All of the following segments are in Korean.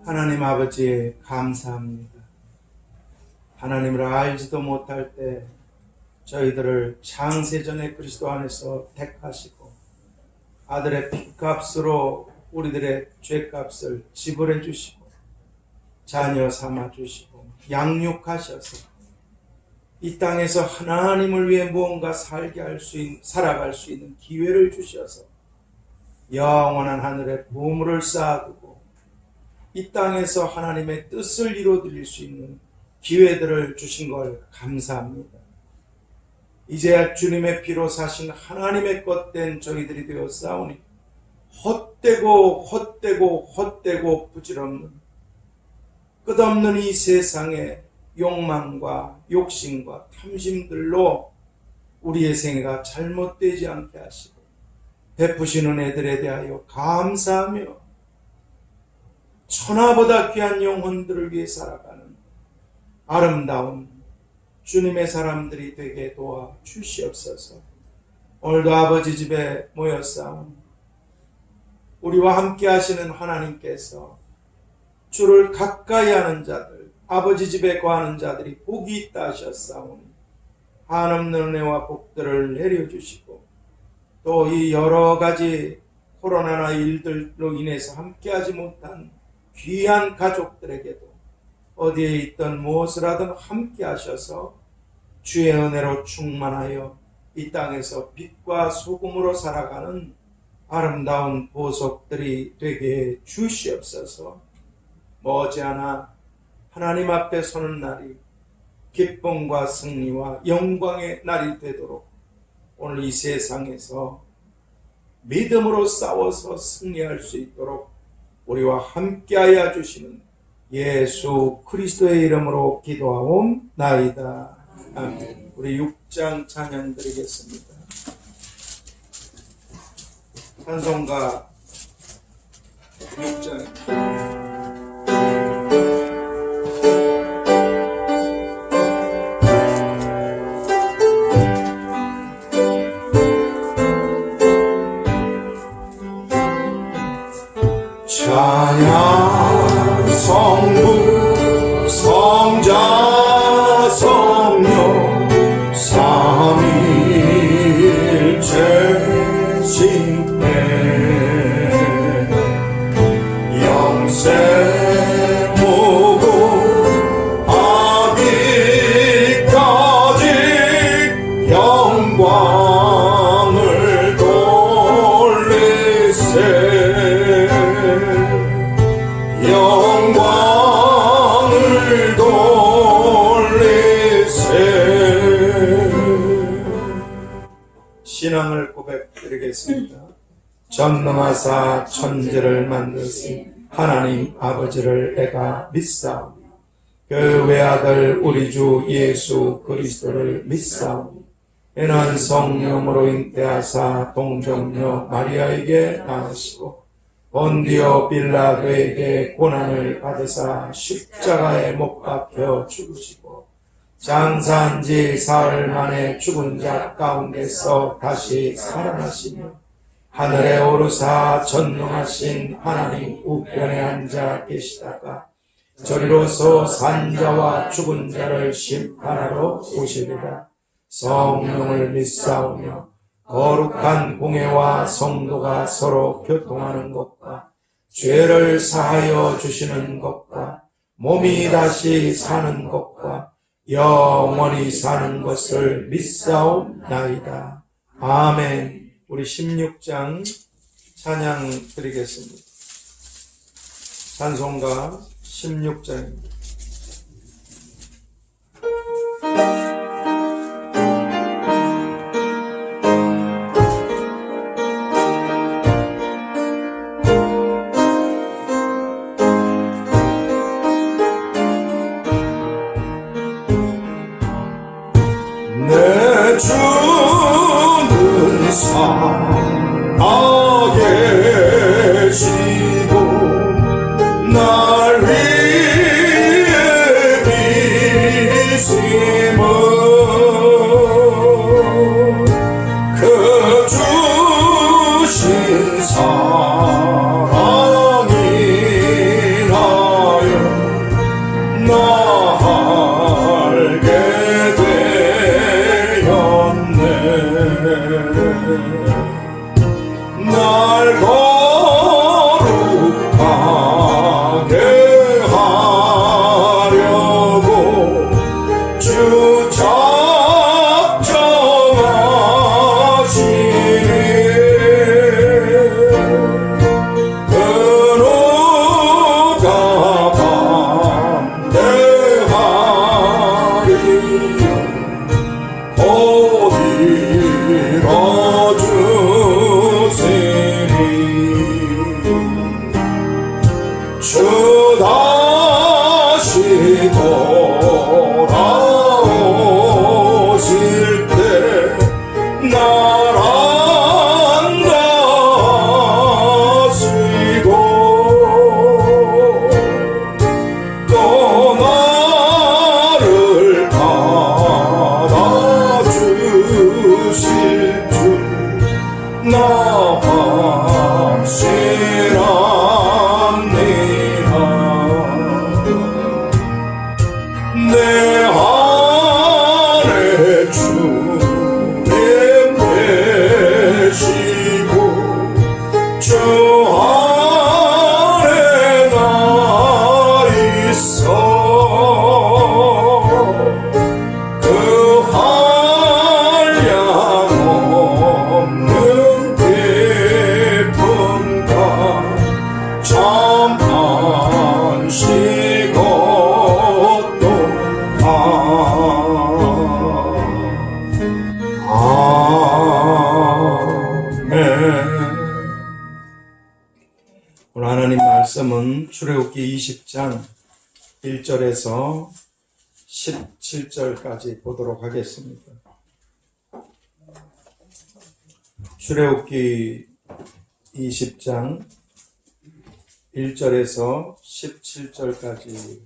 하나님 아버지 감사합니다. 하나님을 알지도 못할 때 저희들을 창세전에 그리스도 안에서 택하시고 아들의 피값으로 우리들의 죄값을 지불해 주시고 자녀 삼아 주시고 양육하셔서 이 땅에서 하나님을 위해 무언가 살아갈 수 있는 기회를 주셔서 영원한 하늘에 보물을 쌓아두고 이 땅에서 하나님의 뜻을 이루어드릴 수 있는 기회들을 주신 걸 감사합니다. 이제야 주님의 피로 사신 하나님의 것된 저희들이 되었사오니 헛되고 부질없는 끝없는 이 세상의 욕망과 욕심과 탐심들로 우리의 생애가 잘못되지 않게 하시고 베푸시는 애들에 대하여 감사하며 천하보다 귀한 영혼들을 위해 살아가는 아름다운 주님의 사람들이 되게 도와 주시옵소서. 오늘도 아버지 집에 모였사오니 우리와 함께 하시는 하나님께서 주를 가까이 하는 자들, 아버지 집에 거하는 자들이 복이 있다 하셨사오니 한없는 은혜와 복들을 내려주시고 또 이 여러 가지 코로나나 일들로 인해서 함께하지 못한 귀한 가족들에게도 어디에 있든 무엇을 하든 함께 하셔서 주의 은혜로 충만하여 이 땅에서 빛과 소금으로 살아가는 아름다운 보석들이 되게 주시옵소서. 머지않아 하나님 앞에 서는 날이 기쁨과 승리와 영광의 날이 되도록 오늘 이 세상에서 믿음으로 싸워서 승리할 수 있도록 우리와 함께하여 주시는 예수 그리스도의 이름으로 기도하옵나이다. 아멘. 우리 6장 찬양 드리겠습니다. 찬송가 6장 찬양 성부 성자 성령 삼위일체 신패 영생 모고 아비까지 영광을 돌리세 영광을 돌리세. 신앙을 고백드리겠습니다. 전능하사 천지를 만드신 하나님 아버지를 내가 믿사오니 그 외아들 우리 주 예수 그리스도를 믿사오니 이는 성령으로 잉태하사 동정녀 마리아에게 낳으시고 본디오 빌라도에게 고난을 받으사 십자가에 못 박혀 죽으시고 장사한 지 사흘 만에 죽은 자 가운데서 다시 살아나시며 하늘에 오르사 전능하신 하나님 우편에 앉아 계시다가 저리로서 산 자와 죽은 자를 심판하러 오시리라. 성령을 믿사오며 거룩한 공회와 성도가 서로 교통하는 것과 죄를 사하여 주시는 것과 몸이 다시 사는 것과 영원히 사는 것을 믿사옵나이다. 아멘. 우리 16장 찬양 드리겠습니다. 찬송가 16장입니다. 내 주는 살아계시고 날 위해 비심은 그 주신 사랑이나요 나 알게 되었네 날 거룩하게 하려고 주 작정하시니 그노가 반대하리요 곧 이뤄주시니 주 다시 돌아오실 때 날 안다 하시고 또 나를 받아주실 줄 나 확신합니다 내 안에 주님 계시고 주 안에 나 있어 그 한량 없는 기쁨과 참 안식 얻도다 아멘. 오늘 하나님 말씀은 출애굽기 20장 1절에서 17절까지 보도록 하겠습니다. 출애굽기 20장 1절에서 17절까지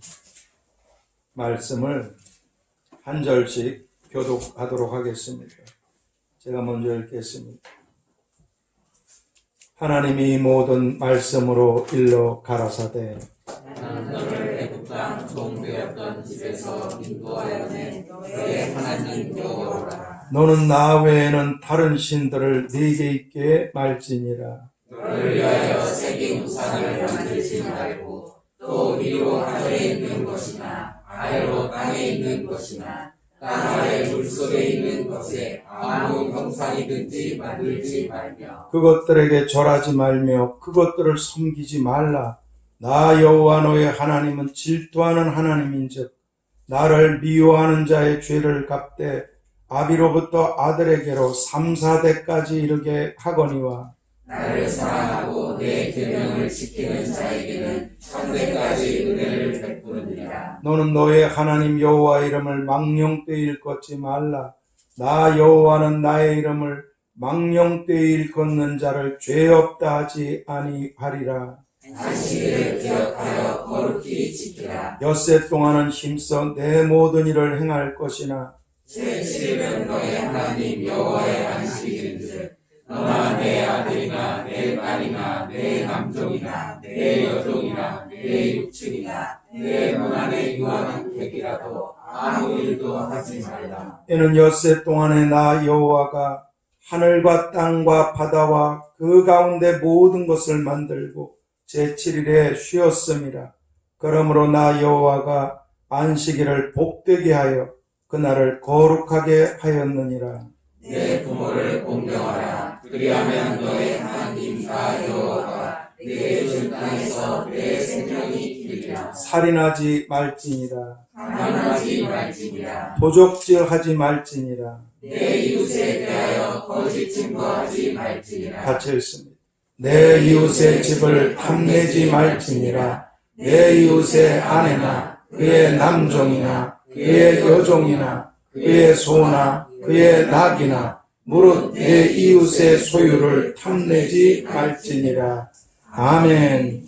말씀을 한 절씩 교독하도록 하겠습니다. 제가 먼저 읽겠습니다. 하나님이 모든 말씀으로 일러 가라사대 나는 너를 애굽 땅 종되었던 집에서 인도하였네. 너의 하나님 여호와라. 너는 나 외에는 다른 신들을 네게 있게 말지니라. 너를 위하여 새긴 우상을 만들지 말고 또 위로 하늘에 있는 것이나 아래로 땅에 있는 것이나 땅 아래 물속에 있는 것에 아무 형상이든지 만들지 말며 그것들에게 절하지 말며 그것들을 섬기지 말라. 나 여호와 너의 하나님은 질투하는 하나님인즉 나를 미워하는 자의 죄를 갚되 아비로부터 아들에게로 3, 4대까지 이르게 하거니와 나를 사랑하고 내 계명을 지키는 자에게는 천대까지 은혜를 베푸느니라. 너는 너의 하나님 여호와의 이름을 망령되이 일컫지 말라. 나 여호와는 나의 이름을 망령되이 일컫는 자를 죄 없다 하지 아니하리라. 안식일을 기억하여 거룩히 지키라. 엿새 동안은 힘써 내 모든 일을 행할 것이나 제7일은 너의 하나님 여호와의 안식일인즉 너나 내 아들이나 내 딸이나 내 남종이나 내 여종이나 내 육축이나 내 문 안에 유하는 객이라도 아무 일도 하지 말라. 이는 엿새 동안에 나 여호와가 하늘과 땅과 바다와 그 가운데 모든 것을 만들고 제7일에 쉬었음이라. 그러므로 나 여호와가 안식일을 복되게 하여 그날을 거룩하게 하였느니라. 내 부모를 공경하라. 그리하면 너의 하나님 나 여호와가 내게 준 땅에서 내 생명이 길리라. 살인하지 말지니라. 가난하지 말지니라. 도적질하지 말지니라. 내 이웃에 대하여 거짓 증거하지 말지니라. 같이 읽습니다. 내 이웃의 집을 탐내지 말지니라. 내 이웃의 아내나 그의 남종이나 그의 여종이나 그의 소나 그의 낙이나 무릇 내 이웃의 소유를 탐내지 말지니라. 아멘.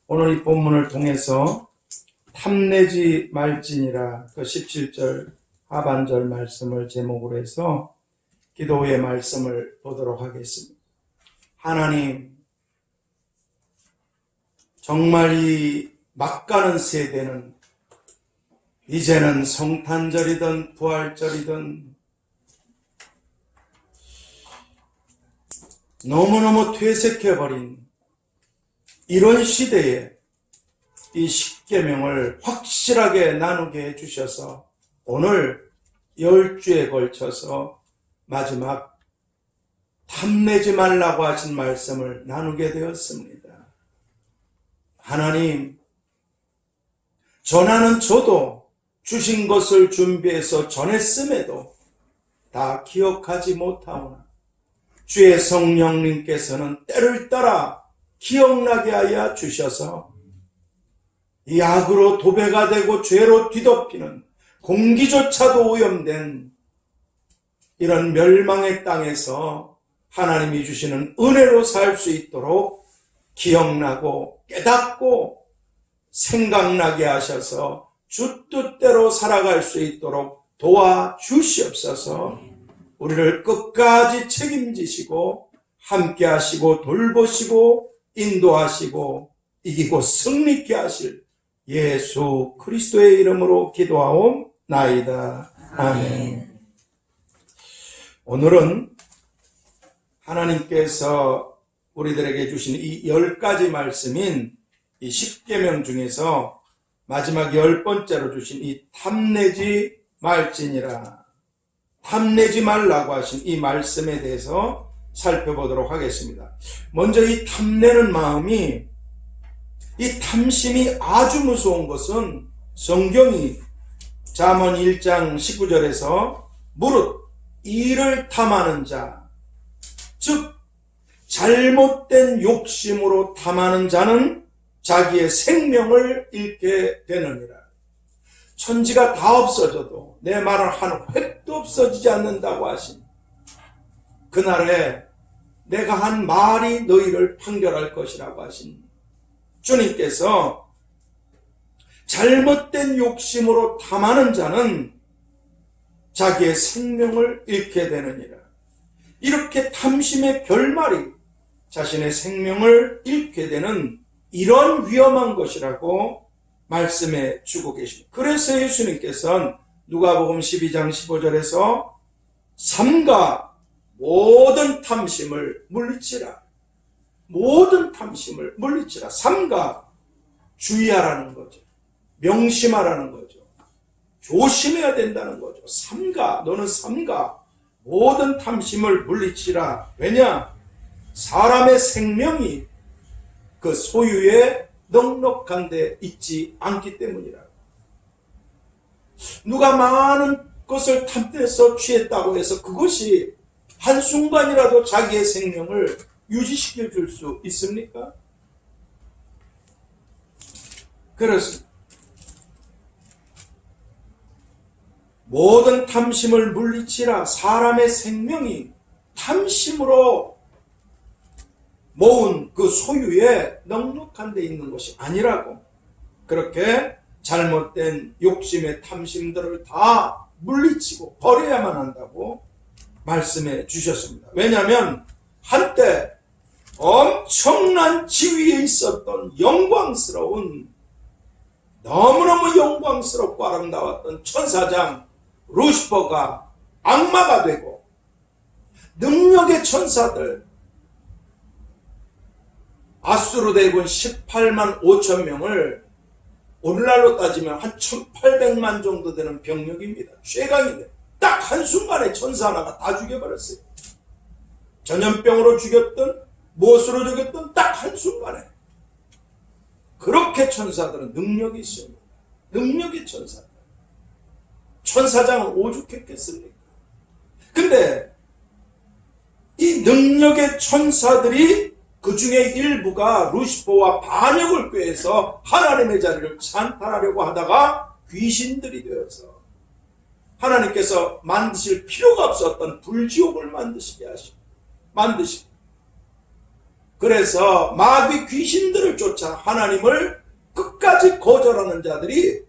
오늘 이 본문을 통해서 탐내지 말지니라 그 17절 하반절 말씀을 제목으로 해서 기도의 말씀을 보도록 하겠습니다. 하나님, 정말 이 막가는 세대는 이제는 성탄절이든 부활절이든 너무너무 퇴색해버린 이런 시대에 이 십계명을 확실하게 나누게 해주셔서 오늘 10주에 걸쳐서 마지막 탐내지 말라고 하신 말씀을 나누게 되었습니다. 하나님, 전하는 저도 주신 것을 준비해서 전했음에도 다 기억하지 못하오나 주의 성령님께서는 때를 따라 기억나게 하여 주셔서 이 악으로 도배가 되고 죄로 뒤덮이는 공기조차도 오염된 이런 멸망의 땅에서 하나님이 주시는 은혜로 살 수 있도록 기억나고 깨닫고 생각나게 하셔서 주 뜻대로 살아갈 수 있도록 도와주시옵소서. 우리를 끝까지 책임지시고 함께 하시고 돌보시고 인도하시고 이기고 승리케 하실 예수 그리스도의 이름으로 기도하옵나이다. 아멘. 오늘은 하나님께서 우리들에게 주신 이 10가지 말씀인 이 10계명 중에서 마지막 10번째로 주신 이 탐내지 말지니라, 탐내지 말라고 하신 이 말씀에 대해서 살펴보도록 하겠습니다. 먼저 이 탐내는 마음이, 이 탐심이 아주 무서운 것은 성경이 잠언 1장 19절에서 무릇 이를 탐하는 자, 즉 잘못된 욕심으로 탐하는 자는 자기의 생명을 잃게 되느니라. 천지가 다 없어져도 내 말을 한 획도 없어지지 않는다고 하신 그날에 내가 한 말이 너희를 판결할 것이라고 하신 주님께서 잘못된 욕심으로 탐하는 자는 자기의 생명을 잃게 되느니라. 이렇게 탐심의 결말이 자신의 생명을 잃게 되는 이런 위험한 것이라고 말씀해 주고 계십니다. 그래서 예수님께서는 누가복음 12장 15절에서 삼가 모든 탐심을 물리치라. 모든 탐심을 물리치라. 삼가 주의하라는 거죠. 명심하라는 거죠. 조심해야 된다는 거죠. 삼가, 너는 삼가 모든 탐심을 물리치라. 왜냐? 사람의 생명이 그 소유에 넉넉한 데 있지 않기 때문이라. 누가 많은 것을 탐내서 취했다고 해서 그것이 한순간이라도 자기의 생명을 유지시켜 줄 수 있습니까? 그렇습니다. 모든 탐심을 물리치라. 사람의 생명이 탐심으로 모은 그 소유에 넉넉한 데 있는 것이 아니라고. 그렇게 잘못된 욕심의 탐심들을 다 물리치고 버려야만 한다고 말씀해 주셨습니다. 왜냐하면 한때 엄청난 지위에 있었던 영광스러운, 너무너무 영광스럽고 아름다웠던 천사장 루시퍼가 악마가 되고, 능력의 천사들 아수르 대군 18만 5천 명을 오늘날로 따지면 한 1800만 정도 되는 병력입니다. 최강인데 딱 한순간에 천사 하나가 다 죽여버렸어요. 전염병으로 죽였던, 무엇으로 죽였던 딱 한순간에. 그렇게 천사들은 능력이 있습니다. 능력의 천사들. 천사장은 오죽했겠습니까? 근데 이 능력의 천사들이 그 중에 일부가 루시퍼와 반역을 꾀해서 하나님의 자리를 찬탈하려고 하다가 귀신들이 되어서 하나님께서 만드실 필요가 없었던 불지옥을 만드시고 그래서 마귀 귀신들을 쫓아 하나님을 끝까지 거절하는 자들이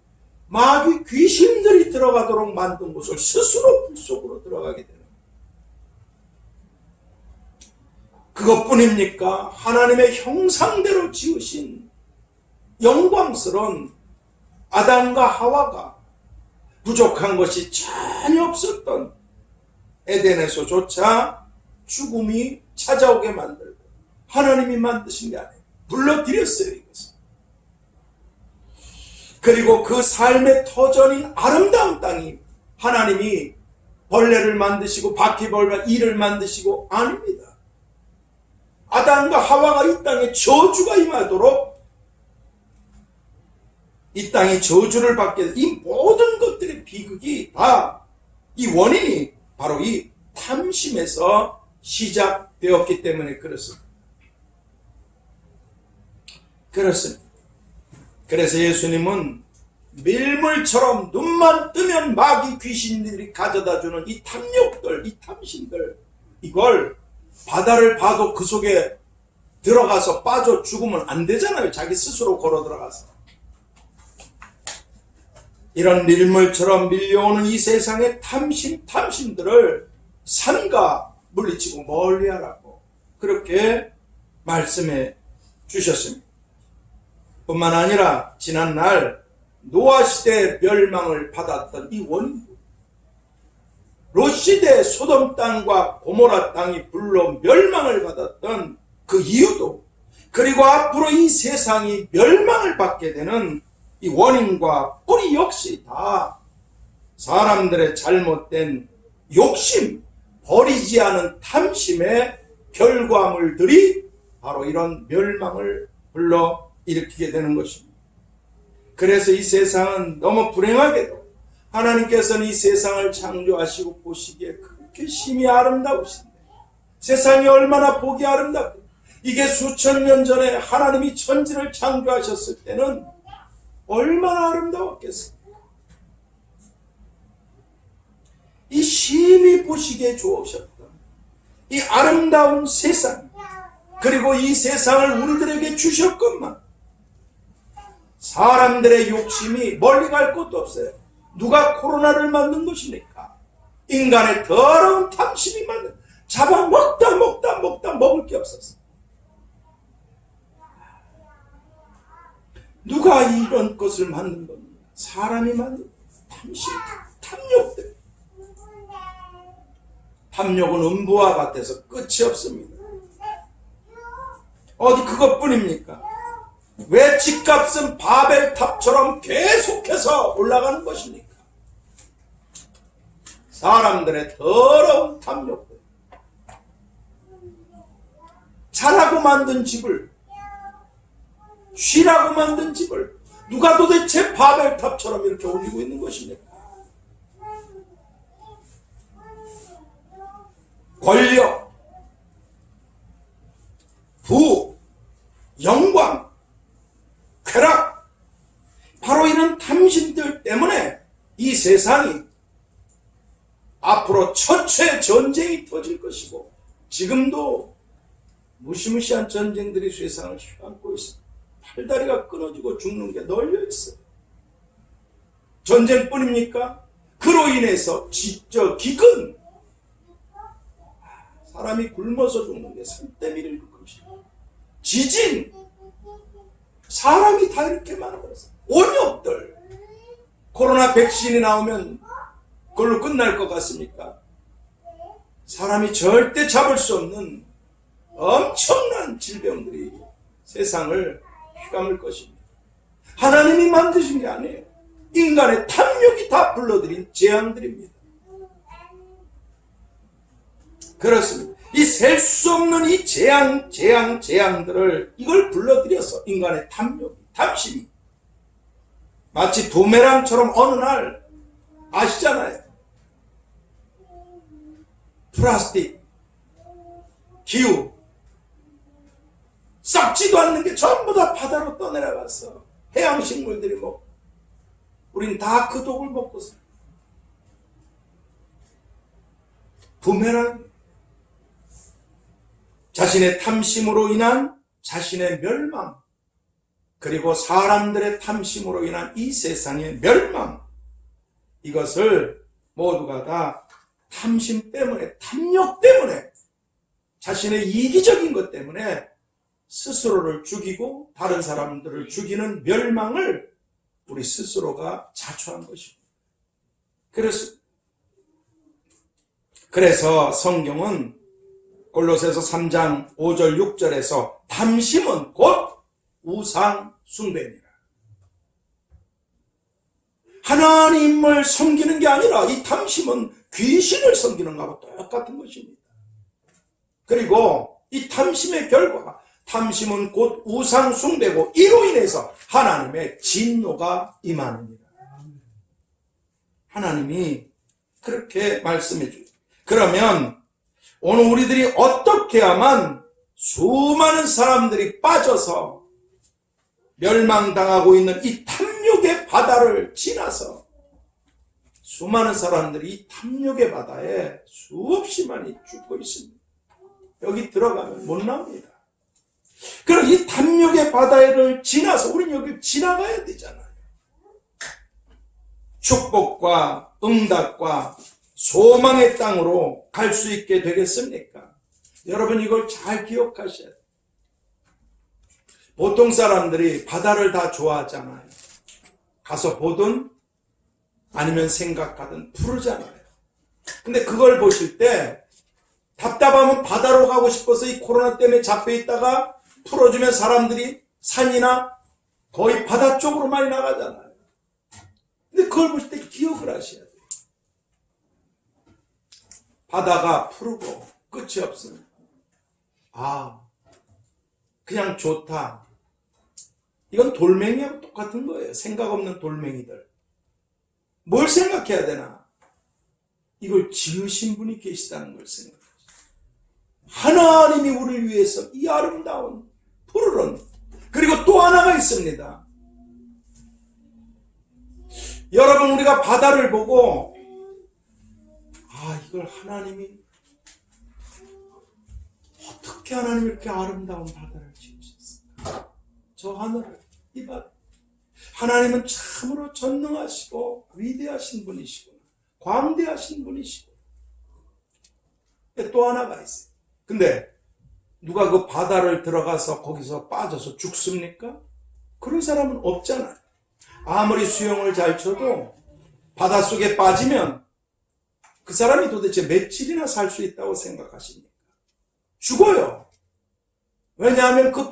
마귀 귀신들이 들어가도록 만든 곳을 스스로 불 속으로 들어가게 되는 그것뿐입니까? 하나님의 형상대로 지으신 영광스러운 아담과 하와가 부족한 것이 전혀 없었던 에덴에서조차 죽음이 찾아오게 만들고 하나님이 만드신 게 아니에요. 불러들였어요, 이것을. 그리고 그 삶의 터전인 아름다운 땅이 하나님이 벌레를 만드시고 바퀴벌레 이를 만드시고 아닙니다. 아담과 하와가 이 땅에 저주가 임하도록 이 땅이 저주를 받게 된 이 모든 것들의 비극이 다 이 원인이 바로 이 탐심에서 시작되었기 때문에 그렇습니다. 그래서 예수님은 밀물처럼 눈만 뜨면 마귀 귀신들이 가져다주는 이 탐욕들, 이 탐심들, 이걸 바다를 봐도 그 속에 들어가서 빠져 죽으면 안 되잖아요. 자기 스스로 걸어 들어가서. 이런 밀물처럼 밀려오는 이 세상의 탐심들을 삼가 물리치고 멀리하라고 그렇게 말씀해 주셨습니다. 뿐만 아니라 지난날 노아 시대 멸망을 받았던 이 원인도 롯 시대 소돔 땅과 고모라 땅이 불로 멸망을 받았던 그 이유도 그리고 앞으로 이 세상이 멸망을 받게 되는 이 원인과 뿌리 역시 다 사람들의 잘못된 욕심, 버리지 않은 탐심의 결과물들이 바로 이런 멸망을 불러일으키게 되는 것입니다. 그래서 이 세상은 너무 불행하게도 하나님께서는 이 세상을 창조하시고 보시기에 그렇게 심히 아름다우신데 세상이 얼마나 보기 아름답고 이게 수천 년 전에 하나님이 천지를 창조하셨을 때는 얼마나 아름다웠겠습니까? 이 심히 보시기에 좋으셨던 이 아름다운 세상 그리고 이 세상을 우리들에게 주셨건만 사람들의 욕심이 멀리 갈 곳도 없어요. 누가 코로나를 만든 것입니까? 인간의 더러운 탐심이 만든 잡아먹다 먹을 게 없었어. 누가 이런 것을 만든 겁니까? 사람이 만든 탐심, 탐욕들. 탐욕은 음부와 같아서 끝이 없습니다. 어디 그것뿐입니까? 왜 집값은 바벨탑처럼 계속해서 올라가는 것입니까? 사람들의 더러운 탐욕들. 자라고 만든 집을 쉬라고 만든 집을 누가 도대체 바벨탑처럼 이렇게 올리고 있는 것입니까? 권력, 부, 영광, 쾌락 바로 이런 탐심들 때문에 이 세상이 앞으로 처처의 전쟁이 터질 것이고 지금도 무시무시한 전쟁들이 세상을 휘감고 있습니다. 팔다리가 끊어지고 죽는 게 널려 있어요. 전쟁뿐입니까? 그로 인해서 기근 사람이 굶어서 죽는 게 산더미를 긁으시고 지진 사람이 다 이렇게 많아버렸어요. 원흉들 코로나 백신이 나오면 그걸로 끝날 것 같습니까? 사람이 절대 잡을 수 없는 엄청난 질병들이 세상을 휘감을 것입니다. 하나님이 만드신 게 아니에요. 인간의 탐욕이 다 불러들인 재앙들입니다. 그렇습니다. 이 셀 수 없는 이 재앙들을 이걸 불러들여서 인간의 탐심이 마치 부메랑처럼 어느 날 아시잖아요. 플라스틱, 기후 썩지도 않는 게 전부 다 바다로 떠내려가서 해양식물들이 먹고 우린 다 그 독을 먹고 살아요. 부메랑, 자신의 탐심으로 인한 자신의 멸망, 그리고 사람들의 탐심으로 인한 이 세상의 멸망, 이것을 모두가 다 탐심 때문에, 탐욕 때문에, 자신의 이기적인 것 때문에 스스로를 죽이고 다른 사람들을 죽이는 멸망을 우리 스스로가 자초한 것입니다. 그래서 성경은 골로새서 3장 5절 6절에서 탐심은 곧 우상 숭배니라. 하나님을 섬기는 게 아니라 이 탐심은 귀신을 섬기는 것과 똑같은 것입니다. 그리고 이 탐심의 결과가, 탐심은 곧 우상 숭배고 이로 인해서 하나님의 진노가 임하느니라. 하나님이 그렇게 말씀해 주세요. 그러면 오늘 우리들이 어떻게 하면 수많은 사람들이 빠져서 멸망당하고 있는 이 탐욕의 바다를 지나서 수많은 사람들이 이 탐욕의 바다에 수없이 많이 죽고 있습니다. 여기 들어가면 못 나옵니다. 그럼 이 탐욕의 바다를 지나서 우리는 여기 지나가야 되잖아요. 축복과 응답과 소망의 땅으로 갈 수 있게 되겠습니까? 여러분 이걸 잘 기억하셔야 돼요. 보통 사람들이 바다를 다 좋아하잖아요. 가서 보든 아니면 생각하든 푸르잖아요. 근데 그걸 보실 때 답답하면 바다로 가고 싶어서 이 코로나 때문에 잡혀 있다가 풀어주면 사람들이 산이나 거의 바다 쪽으로 많이 나가잖아요. 근데 그걸 보실 때 기억을 하셔야 돼요. 바다가 푸르고 끝이 없습니다. 아, 그냥 좋다. 이건 돌멩이하고 똑같은 거예요. 생각 없는 돌멩이들. 뭘 생각해야 되나? 이걸 지으신 분이 계시다는 걸 생각하죠. 하나님이 우리를 위해서 이 아름다운 푸르른, 그리고 또 하나가 있습니다. 여러분 우리가 바다를 보고 이걸 하나님이 어떻게 하나님이 이렇게 아름다운 바다를 지으셨을까? 저 하늘을, 이 바다. 하나님은 참으로 전능하시고 위대하신 분이시고 광대하신 분이시고 또 하나가 있어요. 근데 누가 그 바다를 들어가서 거기서 빠져서 죽습니까? 그런 사람은 없잖아요. 아무리 수영을 잘 쳐도 바닷속에 빠지면 그 사람이 도대체 며칠이나 살 수 있다고 생각하십니까? 죽어요. 왜냐하면 그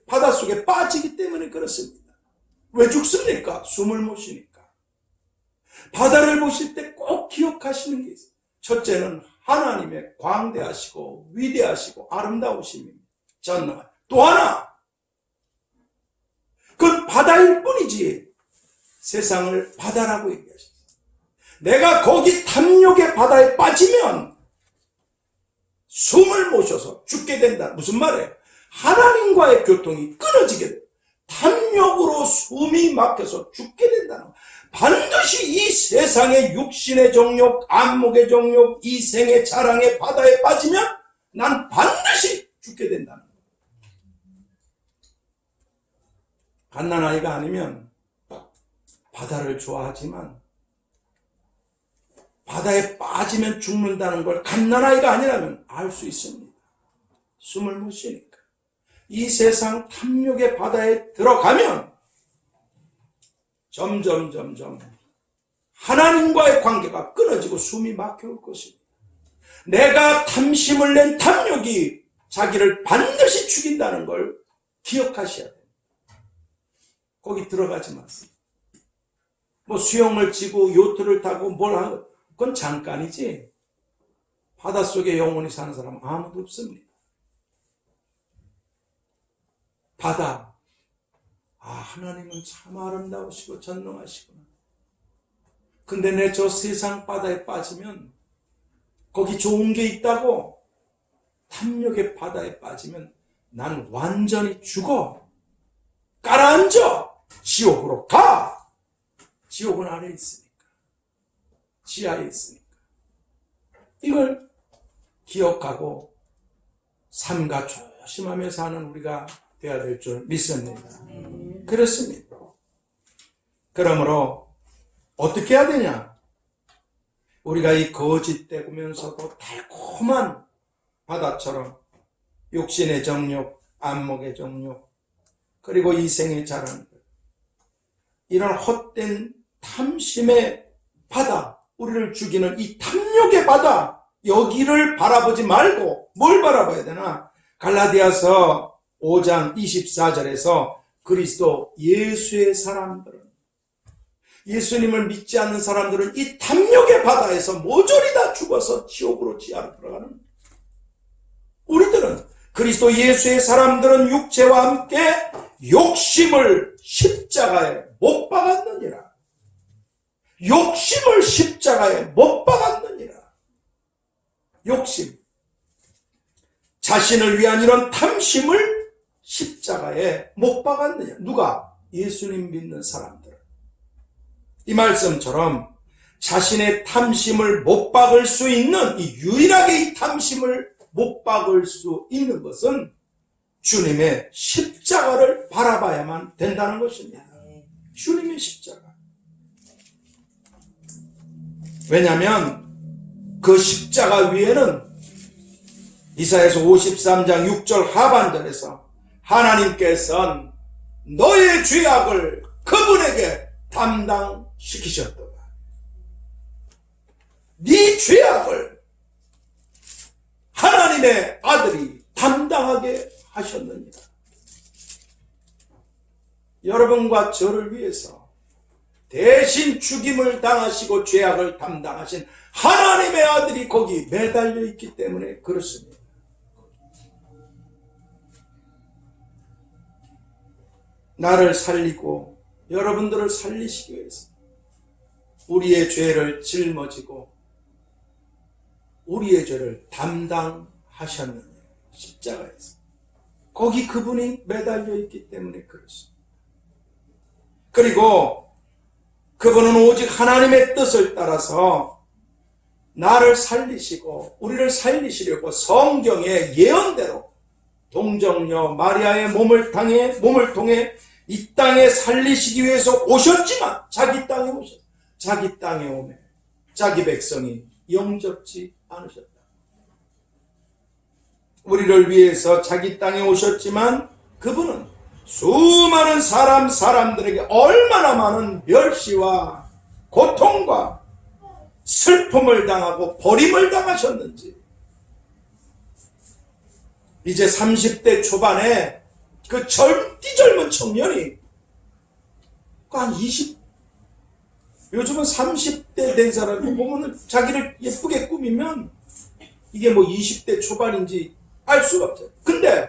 바닷속에 빠지기 때문에 그렇습니다. 왜 죽습니까? 숨을 못 쉬니까. 바다를 보실 때 꼭 기억하시는 게 있어요. 첫째는 하나님의 광대하시고 위대하시고 아름다우심입니다. 전능한. 또 하나, 그건 바다일 뿐이지 세상을 바다라고 얘기하셨어요. 내가 거기 탐욕의 바다에 빠지면 숨을 못 쉬어서 죽게 된다. 무슨 말이에요? 하나님과의 교통이 끊어지게 돼요. 탐욕으로 숨이 막혀서 죽게 된다는 거예요. 반드시 이 세상의 육신의 정욕, 안목의 정욕, 이생의 자랑의 바다에 빠지면 난 반드시 죽게 된다는 거예요. 갓난아이가 아니면 바다를 좋아하지만 바다에 빠지면 죽는다는 걸 갓난아이가 아니라면 알 수 있습니다. 숨을 못 쉬니까. 이 세상 탐욕의 바다에 들어가면 점점 하나님과의 관계가 끊어지고 숨이 막혀올 것입니다. 내가 탐심을 낸 탐욕이 자기를 반드시 죽인다는 걸 기억하셔야 돼요. 거기 들어가지 마세요. 뭐 수영을 치고 요트를 타고 뭘 하고 그건 잠깐이지. 바닷속에 영원히 사는 사람은 아무도 없습니다. 바다. 하나님은 참 아름다우시고 전능하시구나. 근데 내 저 세상 바다에 빠지면 거기 좋은 게 있다고 탐욕의 바다에 빠지면 난 완전히 죽어. 깔아앉아. 지옥으로 가. 지옥은 아래에 있으니까. 지하에 있으니까. 이걸 기억하고 삼가 조심하며 사는 우리가 되어야 될 줄 믿습니다. 그렇습니다. 그러므로 어떻게 해야 되냐? 우리가 이 거짓되면서도 달콤한 바다처럼 육신의 정욕, 안목의 정욕, 그리고 이생의 자랑들, 이런 헛된 탐심의 바다, 우리를 죽이는 이 탐욕의 바다, 여기를 바라보지 말고 뭘 바라봐야 되나? 갈라디아서 5장 24절에서 그리스도 예수의 사람들은, 예수님을 믿지 않는 사람들은 이 탐욕의 바다에서 모조리 다 죽어서 지옥으로 지하로 들어가는, 우리들은 그리스도 예수의 사람들은 육체와 함께 욕심을 십자가에 못 박았느니라. 욕심을 십자가에 못 박았느니라. 욕심, 자신을 위한 이런 탐심을 십자가에 못 박았느냐. 누가? 예수님 믿는 사람들. 이 말씀처럼 자신의 탐심을 못 박을 수 있는, 이 유일하게 이 탐심을 못 박을 수 있는 것은 주님의 십자가를 바라봐야만 된다는 것입니다. 주님의 십자가. 왜냐하면 그 십자가 위에는 이사야서 53장 6절 하반절에서 하나님께서는 너의 죄악을 그분에게 담당시키셨도다. 네 죄악을 하나님의 아들이 담당하게 하셨느니라. 여러분과 저를 위해서 대신 죽임을 당하시고 죄악을 담당하신 하나님의 아들이 거기 매달려 있기 때문에 그렇습니다. 나를 살리고 여러분들을 살리시기 위해서 우리의 죄를 짊어지고 우리의 죄를 담당하셨느냐. 십자가에서 거기 그분이 매달려 있기 때문에 그렇습니다. 그리고 그분은 오직 하나님의 뜻을 따라서 나를 살리시고 우리를 살리시려고 성경의 예언대로 동정녀 마리아의 몸을 통해 이 땅에 살리시기 위해서 오셨지만 자기 땅에 오셨다. 자기 땅에 오매 자기 백성이 영접지 않으셨다. 우리를 위해서 자기 땅에 오셨지만 그분은 수많은 사람들에게 얼마나 많은 멸시와 고통과 슬픔을 당하고 버림을 당하셨는지. 이제 30대 초반에 그 젊은 청년이 한 20, 요즘은 30대 된 사람이 보면 자기를 예쁘게 꾸미면 이게 뭐 20대 초반인지 알 수가 없어요. 근데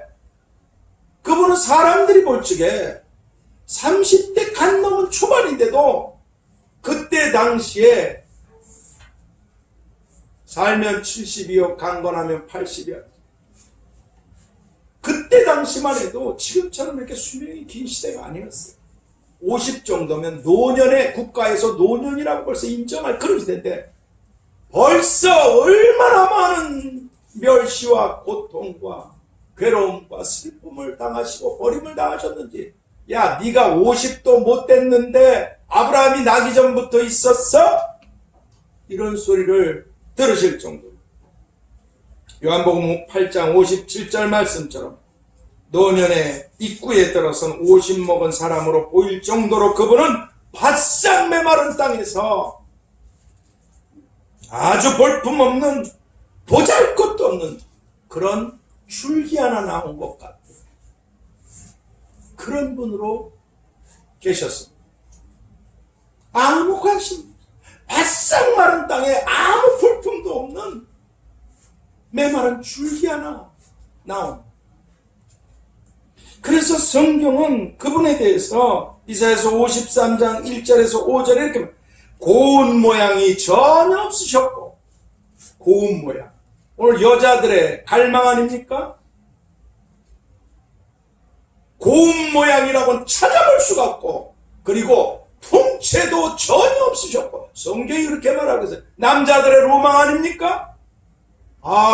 그분은 사람들이 볼 적에 30대 간 넘은 초반인데도 그때 당시에 살면 70이요 강건하면 80이야. 그때 당시만 해도 지금처럼 이렇게 수명이 긴 시대가 아니었어요. 50 정도면 노년에 국가에서 노년이라고 벌써 인정할 그런 시대인데 벌써 얼마나 많은 멸시와 고통과 괴로움과 슬픔을 당하시고 버림을 당하셨는지. 야, 네가 50도 못 됐는데 아브라함이 나기 전부터 있었어? 이런 소리를 들으실 정도로. 요한복음 8장 57절 말씀처럼 노년의 입구에 들어선 50 먹은 사람으로 보일 정도로 그분은 바싹 메마른 땅에서 아주 볼품없는 보잘것도 없는 그런 줄기 하나 나온 것 같아요. 그런 분으로 계셨습니다. 아무 관심, 바싹 마른 땅에 아무 볼품도 없는 메마른 줄기 하나 나온. 그래서 성경은 그분에 대해서 이사야서 53장 1절에서 5절에 이렇게 고운 모양이 전혀 없으셨고, 고운 모양. 오늘 여자들의 갈망 아닙니까? 고운 모양이라고는 찾아볼 수가 없고, 그리고 풍채도 전혀 없으셨고, 성경이 그렇게 말하고 있어요. 남자들의 로망 아닙니까?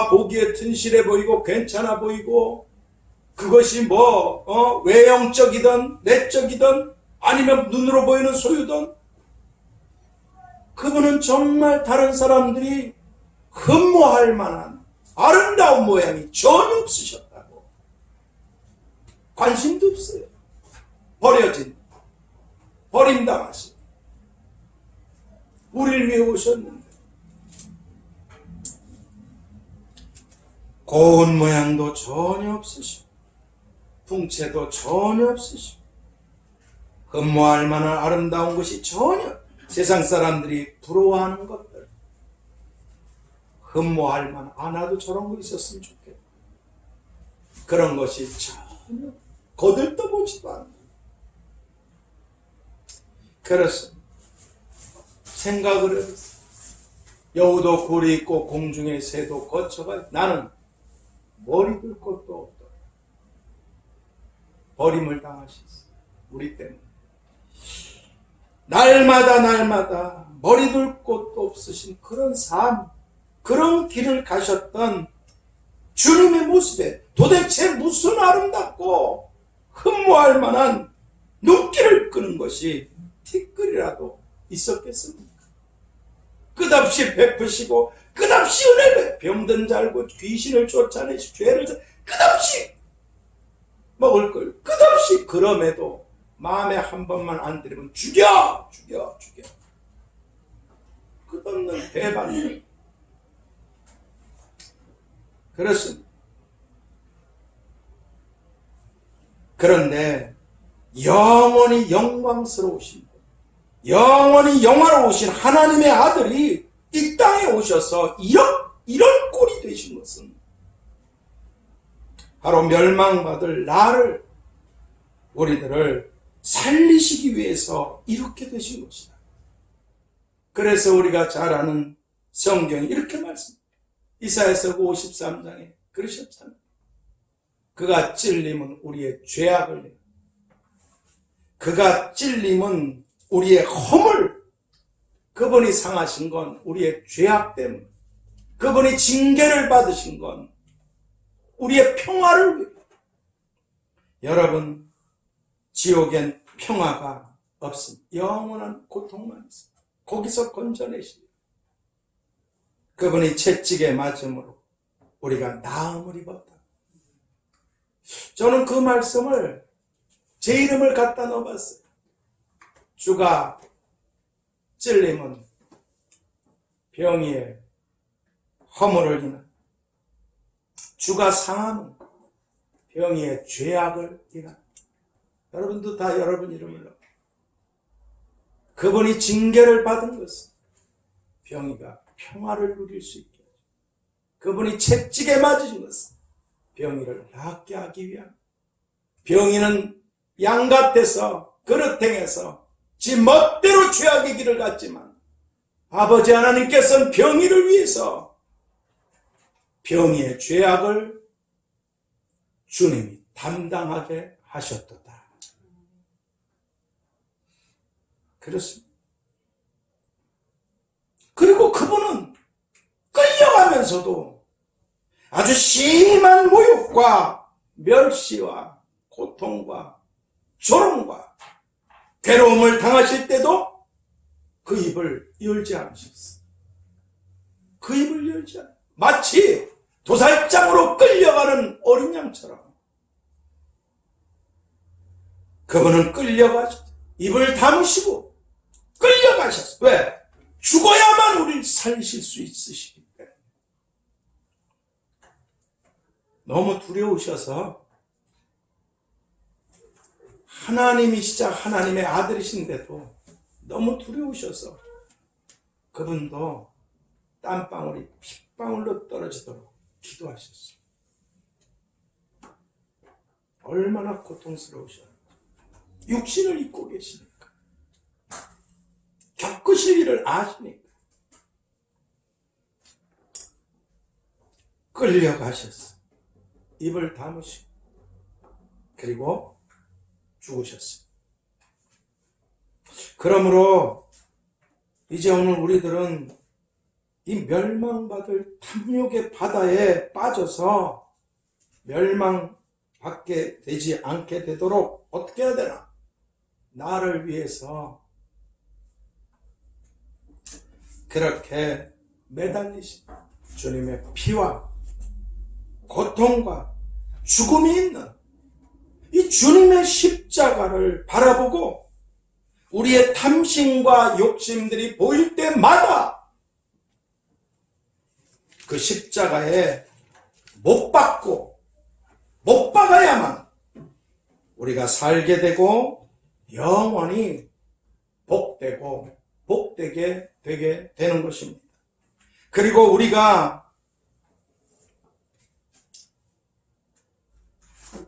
보기에 튼실해 보이고 괜찮아 보이고 그것이 외형적이든 내적이든 아니면 눈으로 보이는 소유든 그분은 정말 다른 사람들이 흠모할 만한 아름다운 모양이 전혀 없으셨다고. 관심도 없어요. 버림당하신 우리를 위해 오셨는데 고운 모양도 전혀 없으시고 풍채도 전혀 없으시고 흠모할 만한 아름다운 것이 전혀 세상 사람들이 부러워하는 것들 흠모할 만한 나도 저런 거 있었으면 좋겠다. 그런 것이 전혀 거들떠보지도 않는. 그래서 생각을 해봤어요. 여우도 굴이 있고 공중의 새도 거쳐가 나는 머리 둘 것도 없다. 버림을 당하셨어. 우리 때문에. 날마다 머리 둘 곳도 없으신 그런 삶, 그런 길을 가셨던 주님의 모습에 도대체 무슨 아름답고 흠모할 만한 눈길을 끄는 것이 티끌이라도 있었겠습니까? 끝없이 베푸시고 끝없이 은혜를 병든 자 알고 귀신을 쫓아내시고 죄를 끝없이 먹을 걸 끝없이 그럼에도 마음에 한 번만 안 들으면 죽여 끝없는 배반들. 그렇습니다. 그런데 영원히 영광스러우신 분, 영원히 영화로우신 하나님의 아들이 이 땅에 오셔서 이런 꼴이 되신 것은 바로 멸망받을 나를 우리들을 살리시기 위해서 이렇게 되신 것이다. 그래서 우리가 잘 아는 성경이 이렇게 말씀합니다. 이사야서 53장에 그러셨잖아요. 그가 찔림은 우리의 죄악을, 그가 찔림은 우리의 허물, 그분이 상하신 건 우리의 죄악 때문, 그분이 징계를 받으신 건 우리의 평화를 위해. 여러분, 지옥엔 평화가 없습니다. 영원한 고통만 있습니다. 거기서 건져내십니다. 그분이 채찍에 맞음으로 우리가 나음을 입었다. 저는 그 말씀을 제 이름을 갖다 넣어봤어요. 주가 찔림은 병이의 허물을 인한, 주가 상함은 병이의 죄악을 인한. 여러분도 다 여러분 이름을 넣어. 그분이 징계를 받은 것은 병이가 평화를 누릴 수 있게 하죠. 그분이 채찍에 맞으신 것은 병이를 낫게 하기 위한. 병이는 양 같아서 그릇행해서 지 멋대로 죄악의 길을 갔지만 아버지 하나님께서는 병이를 위해서 병이의 죄악을 주님이 담당하게 하셨도다. 그렇습니다. 그리고 그분은 끌려가면서도 아주 심한 모욕과 멸시와 고통과 조롱과 괴로움을 당하실 때도 그 입을 열지 않으셨어요. 그 입을 열지 않아요. 마치 도살장으로 끌려가는 어린 양처럼 그분은 끌려가셨어요. 입을 다무시고 끌려가셨어요. 왜? 죽어야만 우리를 살리실 수 있으시기 때문에. 너무 두려우셔서 하나님이시자 하나님의 아들이신데도 너무 두려우셔서 그분도 땀방울이 핏방울로 떨어지도록 기도하셨어요. 얼마나 고통스러우셔요. 육신을 입고 계시니까. 겪으실 일을 아시니까. 끌려가셨어요. 입을 다무시고 그리고 죽으셨어요. 그러므로 이제 오늘 우리들은 이 멸망받을 탐욕의 바다에 빠져서 멸망받게 되지 않게 되도록 어떻게 해야 되나? 나를 위해서 그렇게 매달리신 주님의 피와 고통과 죽음이 있는 이 주님의 십자가를 바라보고 우리의 탐심과 욕심들이 보일 때마다 그 십자가에 못 박고 못 박아야만 우리가 살게 되고 영원히 복되고 복되게 되게 되는 것입니다. 그리고 우리가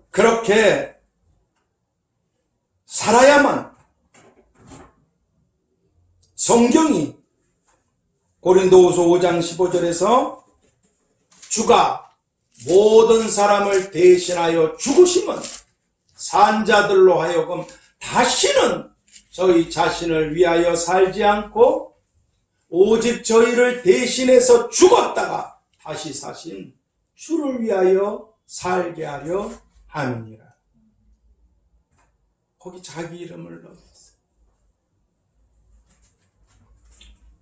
그렇게 살아야만 성경이 고린도후서 5장 15절에서 주가 모든 사람을 대신하여 죽으심은 산자들로 하여금 다시는 저희 자신을 위하여 살지 않고 오직 저희를 대신해서 죽었다가 다시 사신 주를 위하여 살게 하려 함이니라. 거기 자기 이름을 넣었어요.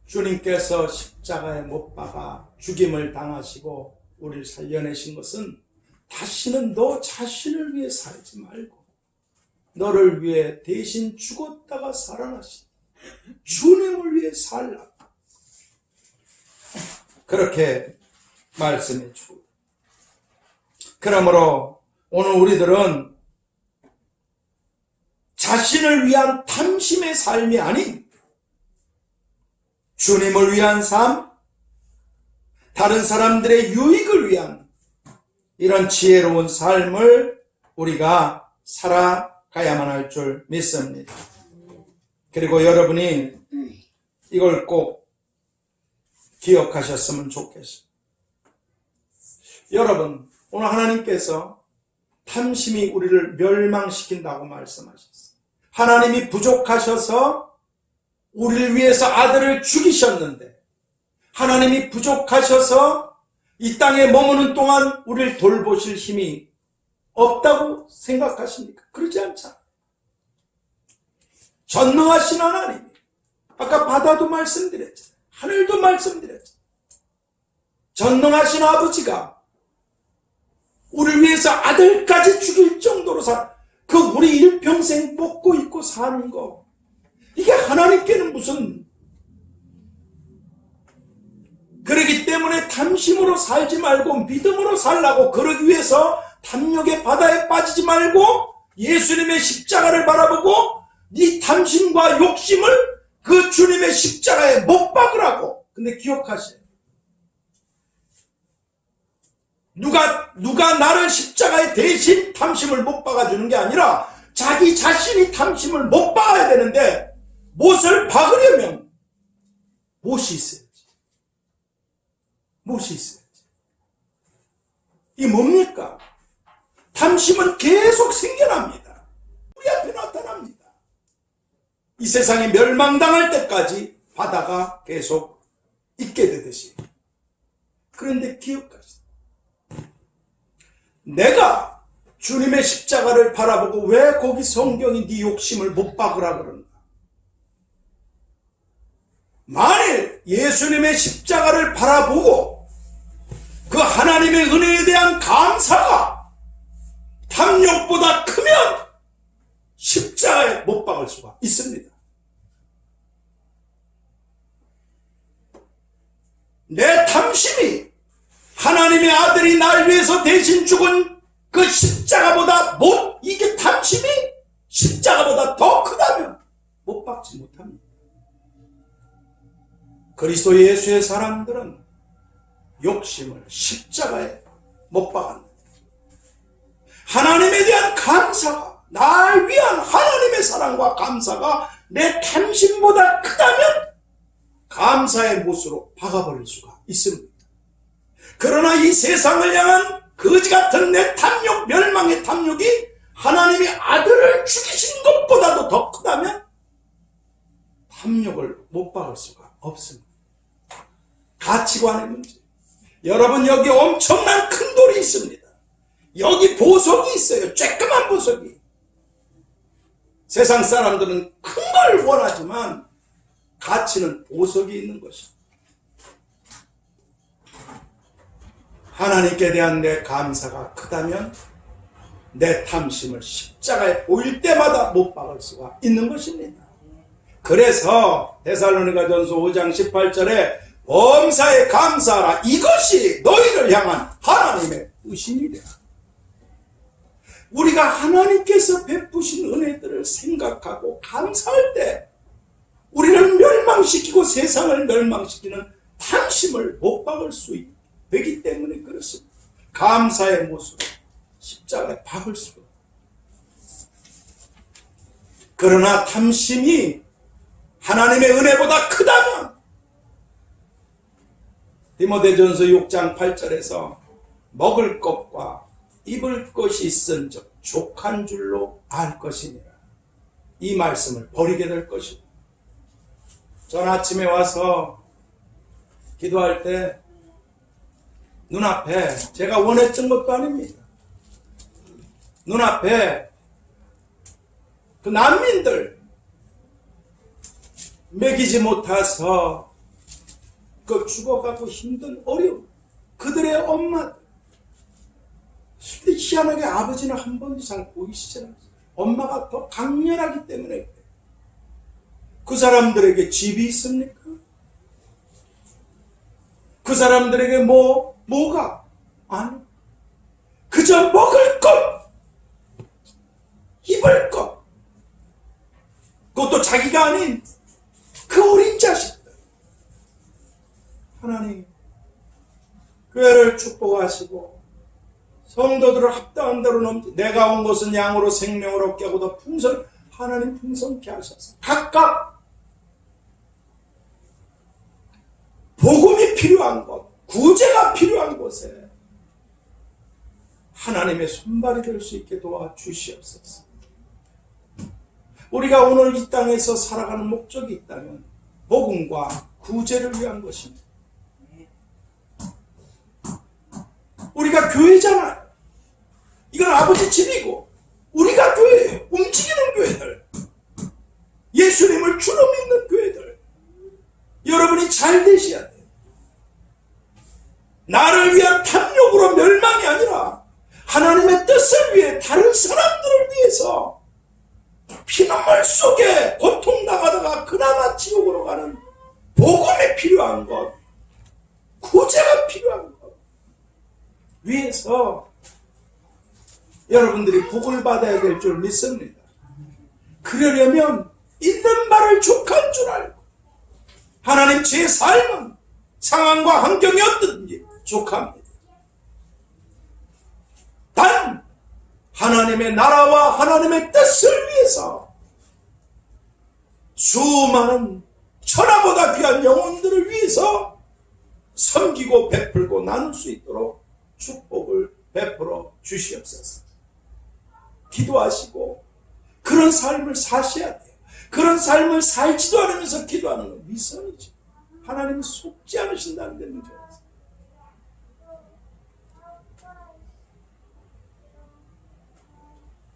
주님께서 십자가에 못 박아 죽임을 당하시고 우리를 살려내신 것은 다시는 너 자신을 위해 살지 말고 너를 위해 대신 죽었다가 살아나신 주님을 위해 살라. 그렇게 말씀해 주고, 그러므로 오늘 우리들은 자신을 위한 탐심의 삶이 아닌 주님을 위한 삶, 다른 사람들의 유익을 위한 이런 지혜로운 삶을 우리가 살아가야만 할 줄 믿습니다. 그리고 여러분이 이걸 꼭 기억하셨으면 좋겠습니다. 여러분, 오늘 하나님께서 탐심이 우리를 멸망시킨다고 말씀하셨어요. 하나님이 부족하셔서 우리를 위해서 아들을 죽이셨는데, 하나님이 부족하셔서 이 땅에 머무는 동안 우리를 돌보실 힘이 없다고 생각하십니까? 그러지 않잖아요. 전능하신 하나님이, 아까 바다도 말씀드렸잖아요. 하늘도 말씀드렸잖아요. 전능하신 아버지가 우리를 위해서 아들까지 죽일 정도로 그 우리 일평생 먹고 입고 사는 거, 이게 하나님께는 무슨, 그러기 때문에 탐심으로 살지 말고 믿음으로 살라고, 그러기 위해서 탐욕의 바다에 빠지지 말고 예수님의 십자가를 바라보고 네 탐심과 욕심을 그 주님의 십자가에 못 박으라고. 근데 기억하세요. 누가 나를 십자가에 대신 탐심을 못 박아주는 게 아니라 자기 자신이 탐심을 못 박아야 되는데, 못을 박으려면 못이 있어야지. 못이 있어야지. 이 뭡니까? 탐심은 계속 생겨납니다. 우리 앞에 나타납니다. 이 세상이 멸망당할 때까지 바다가 계속 있게 되듯이. 그런데 기억하세요. 내가 주님의 십자가를 바라보고 왜 거기 성경이 네 욕심을 못 박으라 그러는가? 만일 예수님의 십자가를 바라보고 그 하나님의 은혜에 대한 감사가 탐욕보다 크면 십자가에 못 박을 수가 있습니다. 내 탐심이 하나님의 아들이 날 위해서 대신 죽은 그 십자가보다 이게 탐심이 십자가보다 더 크다면 못 박지 못합니다. 그리스도 예수의 사람들은 욕심을 십자가에 못 박았는데, 하나님에 대한 감사가, 날 위한 하나님의 사랑과 감사가 내 탐심보다 크다면 감사의 못으로 박아버릴 수가 있습니다. 그러나 이 세상을 향한 거지같은 내 탐욕, 멸망의 탐욕이 하나님이 아들을 죽이신 것보다도 더 크다면 탐욕을 못 박을 수가 없습니다. 가치관의 문제. 여러분, 여기 엄청난 큰 돌이 있습니다. 여기 보석이 있어요. 쬐끄만 보석이. 세상 사람들은 큰 걸 원하지만 가치는 보석이 있는 것입니다. 하나님께 대한 내 감사가 크다면 내 탐심을 십자가에 보일 때마다 못 박을 수가 있는 것입니다. 그래서 데살로니가전서 5장 18절에 범사에 감사하라. 이것이 너희를 향한 하나님의 뜻이니라. 우리가 하나님께서 베푸신 은혜들을 생각하고 감사할 때 우리를 멸망시키고 세상을 멸망시키는 탐심을 못 박을 수 되기 때문에 그렇습니다. 감사의 모습을 십자가에 박을 수가. 그러나 탐심이 하나님의 은혜보다 크다면 디모데전서 6장 8절에서 먹을 것과 입을 것이 있은즉 족한 줄로 알 것이니라. 이 말씀을 버리게 될 것입니다. 전 아침에 와서 기도할 때 눈앞에 제가 원했던 것도 아닙니다. 눈앞에 그 난민들 먹이지 못해서 그 죽어가고 힘든 어려움, 그들의 엄마들. 근데 희한하게 아버지는 한 번도 잘 보이시지 않았어요. 엄마가 더 강렬하기 때문에. 그 사람들에게 집이 있습니까? 그 사람들에게 뭐가? 아니, 그저 먹을 것, 입을 것, 그것도 자기가 아닌 그 어린 자식들. 하나님, 교회를 축복하시고 성도들을 합당한 대로 내가 온 것은 양으로 생명을 얻게 하고 더 하나님 풍성케 하셔서 각각 복음이 필요한 곳, 구제가 필요한 곳에 하나님의 손발이 될 수 있게 도와주시옵소서. 우리가 오늘 이 땅에서 살아가는 목적이 있다면 복음과 구제를 위한 것입니다. 우리가 교회잖아요. 이건 아버지 집이고 우리가 교회예요. 움직이는 교회들, 예수님을 주로 믿는 교회들. 여러분이 잘 되셔야 돼요. 나를 위한 탐욕으로 멸망이 아니라 하나님의 뜻을 위해 다른 사람들을 위해서 피눈물 속에 고통당하다가 그나마 지옥으로 가는 복음이 필요한 것, 구제가 필요한 것 위해서 여러분들이 복을 받아야 될 줄 믿습니다. 그러려면 있는 바를 족한 줄 알고 하나님 제 삶은 상황과 환경이 어떻든지 족합니다. 단 하나님의 나라와 하나님의 뜻을 위해서 수많은 천하보다 귀한 영혼들을 위해서 섬기고 베풀고 나눌 수 있도록 축복을 베풀어 주시옵소서. 기도하시고 그런 삶을 사셔야 돼요. 그런 삶을 살지도 않으면서 기도하는 건 미선이죠. 하나님이 속지 않으신다는 데 문제가 있어요.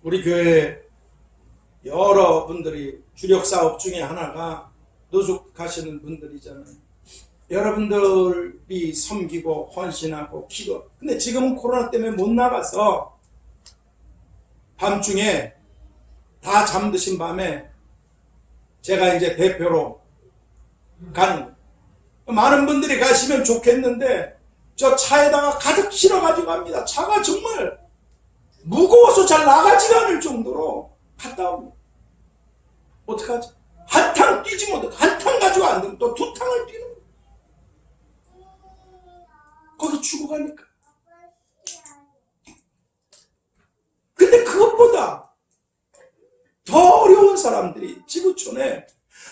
우리 교회 여러분들이 주력 사업 중에 하나가 노숙하시는 분들이잖아요. 여러분들이 섬기고 헌신하고 기도. 근데 지금은 코로나 때문에 못 나가서 밤중에 다 잠드신 밤에 제가 이제 대표로 가는 거예요. 많은 분들이 가시면 좋겠는데 저 차에다가 가득 실어가지고 갑니다. 차가 정말 무거워서 잘 나가지가 않을 정도로 갔다 옵니다. 어떡하지? 한 탕 뛰지 못해. 한 탕 가지고 안 되면 또 두 탕을 뛰는 거예요. 거기 죽어가니까. 근데 그것보다 더 어려운 사람들이 지구촌에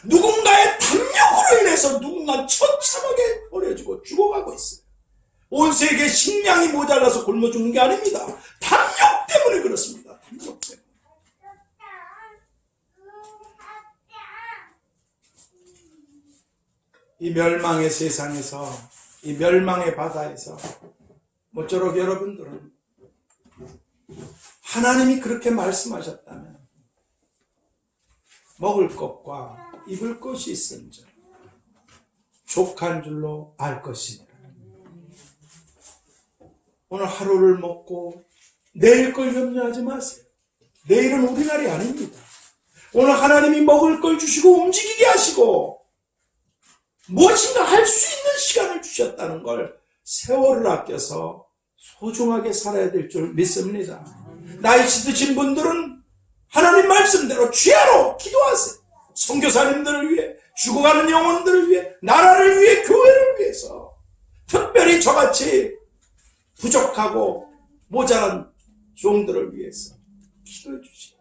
누군가의 탐욕으로 인해서 누군가 처참하게 버려지고 죽어가고 있어요. 온 세계 식량이 모자라서 굶어 죽는 게 아닙니다. 탐욕 때문에 그렇습니다. 탐욕 때문에. 이 멸망의 세상에서 이 멸망의 바다에서 모쪼록 여러분들은 하나님이 그렇게 말씀하셨다면 먹을 것과 입을 것이 있은즉 족한 줄로 알 것이니라. 오늘 하루를 먹고 내일 걸 염려하지 마세요. 내일은 우리 날이 아닙니다. 오늘 하나님이 먹을 걸 주시고 움직이게 하시고 무엇인가 할 수 있는 시간을 주셨다는 걸 세월을 아껴서 소중하게 살아야 될 줄 믿습니다. 나이 드신 분들은 하나님 말씀대로 주야로 기도하세요. 선교사님들을 위해, 죽어가는 영혼들을 위해, 나라를 위해, 교회를 위해서, 특별히 저같이 부족하고 모자란 종들을 위해서 기도해 주시오.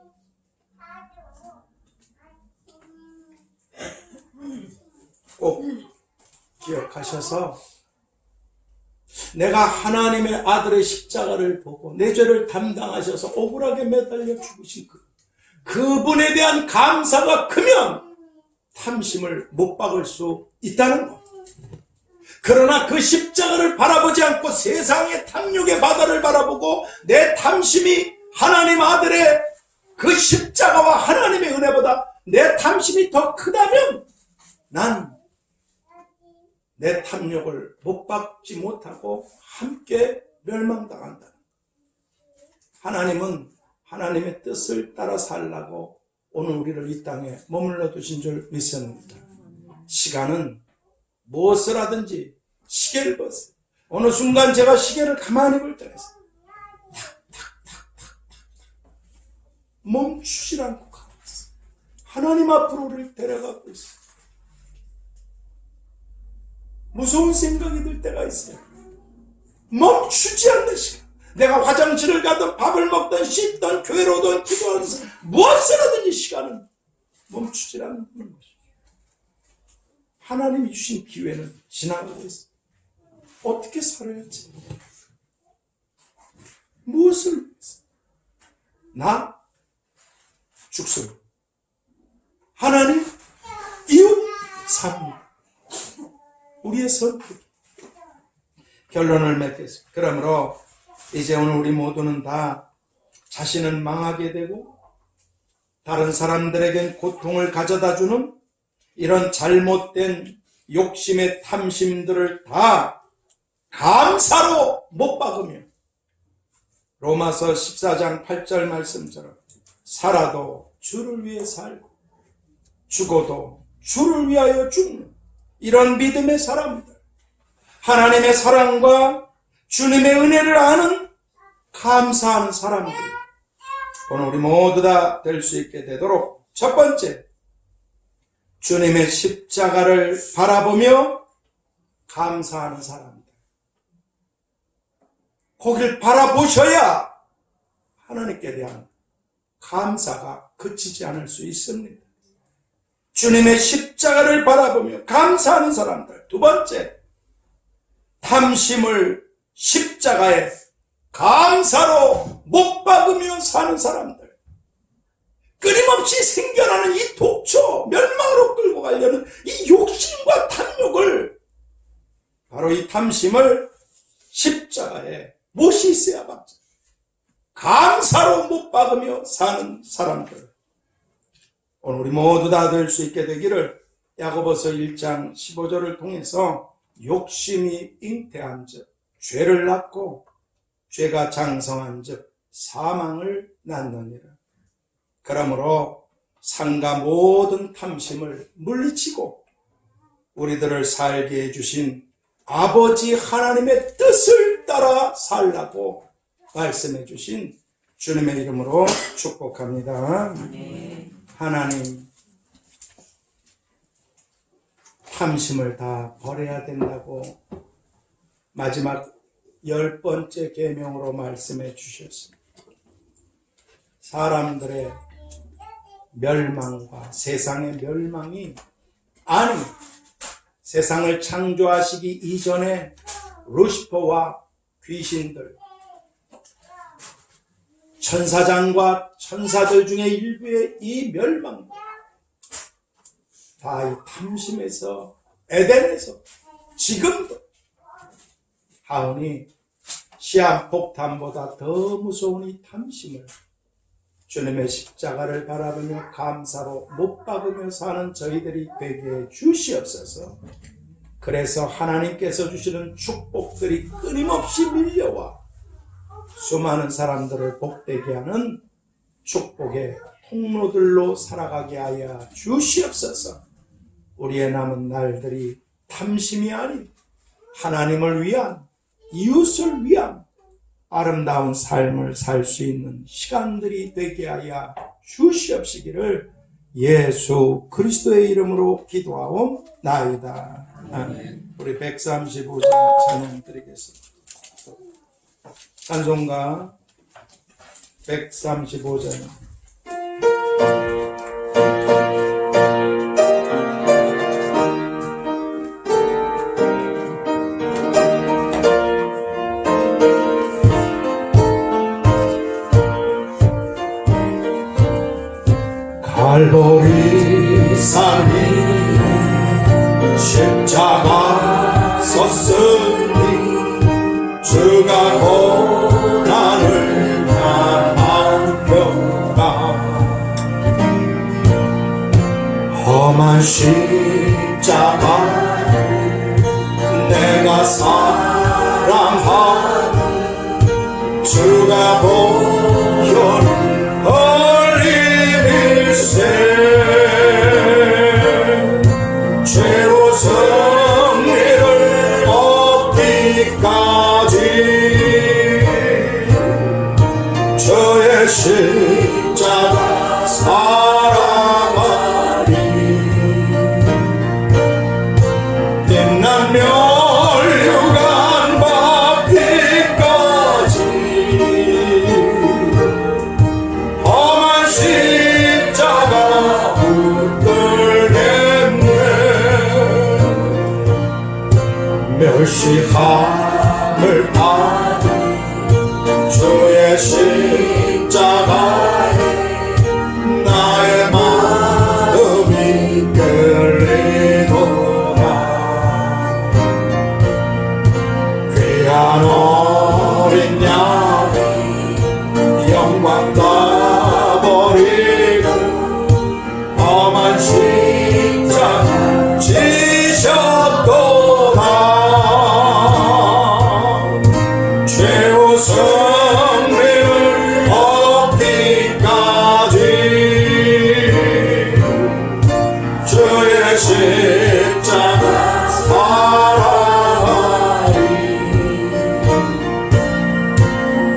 꼭 기억하셔서 내가 하나님의 아들의 십자가를 보고 내 죄를 담당하셔서 억울하게 매달려 죽으신 그분에 대한 감사가 크면 탐심을 못 박을 수 있다는 것. 그러나 그 십자가를 바라보지 않고 세상의 탐욕의 바다를 바라보고 내 탐심이 하나님 아들의 그 십자가와 하나님의 은혜보다 내 탐심이 더 크다면 난 내 탐욕을 못 박지 못하고 함께 멸망당한다. 하나님은 하나님의 뜻을 따라 살라고 오늘 우리를 이 땅에 머물러 두신 줄 믿습니다. 시간은 무엇을 하든지 시계를 보세요. 어느 순간 제가 시계를 가만히 볼 때가 있어요. 멈추질 않고 가고 있어요. 하나님 앞으로 우리를 데려가고 있어요. 무서운 생각이 들 때가 있어요. 멈추지 않는 시간. 내가 화장실을 가든 밥을 먹든 씻든 교회로 오든 기도하든 무엇을 하든 이 시간은 멈추지 않는 것이죠. 하나님이 주신 기회는 지나가고 있어요. 어떻게 살아야지? 무엇을 위해서? 나? 죽순. 하나님? 이웃? 삶. 우리의 선택. 결론을 맺겠습니다. 그러므로 이제 오늘 우리 모두는 다 자신은 망하게 되고 다른 사람들에겐 고통을 가져다주는 이런 잘못된 욕심의 탐심들을 다 감사로 못 박으며 로마서 14장 8절 말씀처럼 살아도 주를 위해 살고 죽어도 주를 위하여 죽는 이런 믿음의 사람들, 하나님의 사랑과 주님의 은혜를 아는 감사하는 사람들이 오늘 우리 모두 다 될 수 있게 되도록 첫 번째, 주님의 십자가를 바라보며 감사하는 사람들. 거길 바라보셔야 하나님께 대한 감사가 그치지 않을 수 있습니다. 주님의 십자가를 바라보며 감사하는 사람들. 두 번째, 탐심을 십자가에 감사로 못 박으며 사는 사람들. 끊임없이 생겨나는 이 독초, 멸망으로 끌고 가려는 이 욕심과 탐욕을, 바로 이 탐심을 십자가에 못이 있어야 박자. 감사로 못 박으며 사는 사람들. 오늘 우리 모두 다 될 수 있게 되기를 야고보서 1장 15절을 통해서 욕심이 잉태한 즉 죄를 낳고 죄가 장성한 즉 사망을 낳느니라. 그러므로 상가 모든 탐심을 물리치고 우리들을 살게 해주신 아버지 하나님의 뜻을 따라 살라고 말씀해 주신 주님의 이름으로 축복합니다. 하나님, 탐심을 다 버려야 된다고 마지막 10번째 계명으로 말씀해 주셨습니다. 사람들의 멸망과 세상의 멸망이 아니, 세상을 창조하시기 이전에 루시퍼와 귀신들, 천사장과 천사들 중에 일부의 이 멸망, 다 이 탐심에서, 에덴에서 지금도 하오니 시한 폭탄보다 더 무서운 이 탐심을 주님의 십자가를 바라보며 감사로 못 박으며 사는 저희들이 되게 해 주시옵소서. 그래서 하나님께서 주시는 축복들이 끊임없이 밀려와 수많은 사람들을 복되게 하는 축복의 통로들로 살아가게 하여 주시옵소서. 우리의 남은 날들이 탐심이 아닌 하나님을 위한, 이웃을 위한 아름다운 삶을 살 수 있는 시간들이 되게 하여 주시옵시기를 예수 그리스도의 이름으로 기도하옵나이다. 아멘. 우리 135장 찬양 드리겠습니다. 찬송가 135장. 갈보리 산이 십자가 섰으니 주가 고난을 당하였다. 험한 십자가 내가 사랑하니 주가 보혈 죄로 승리를 얻기까지 저의 십자가 사랑하리. 빛난 멸류관 받기까지 험한 십자가 붙들겠네. 멸시함을 받은 주의 십자가에 나의 마음이 끌리도다. 귀한 어린 양이 영광 따버리고 험한 십자가 지셨도다. 최후 승리를 얻기까지 주의 십자가 사랑하리.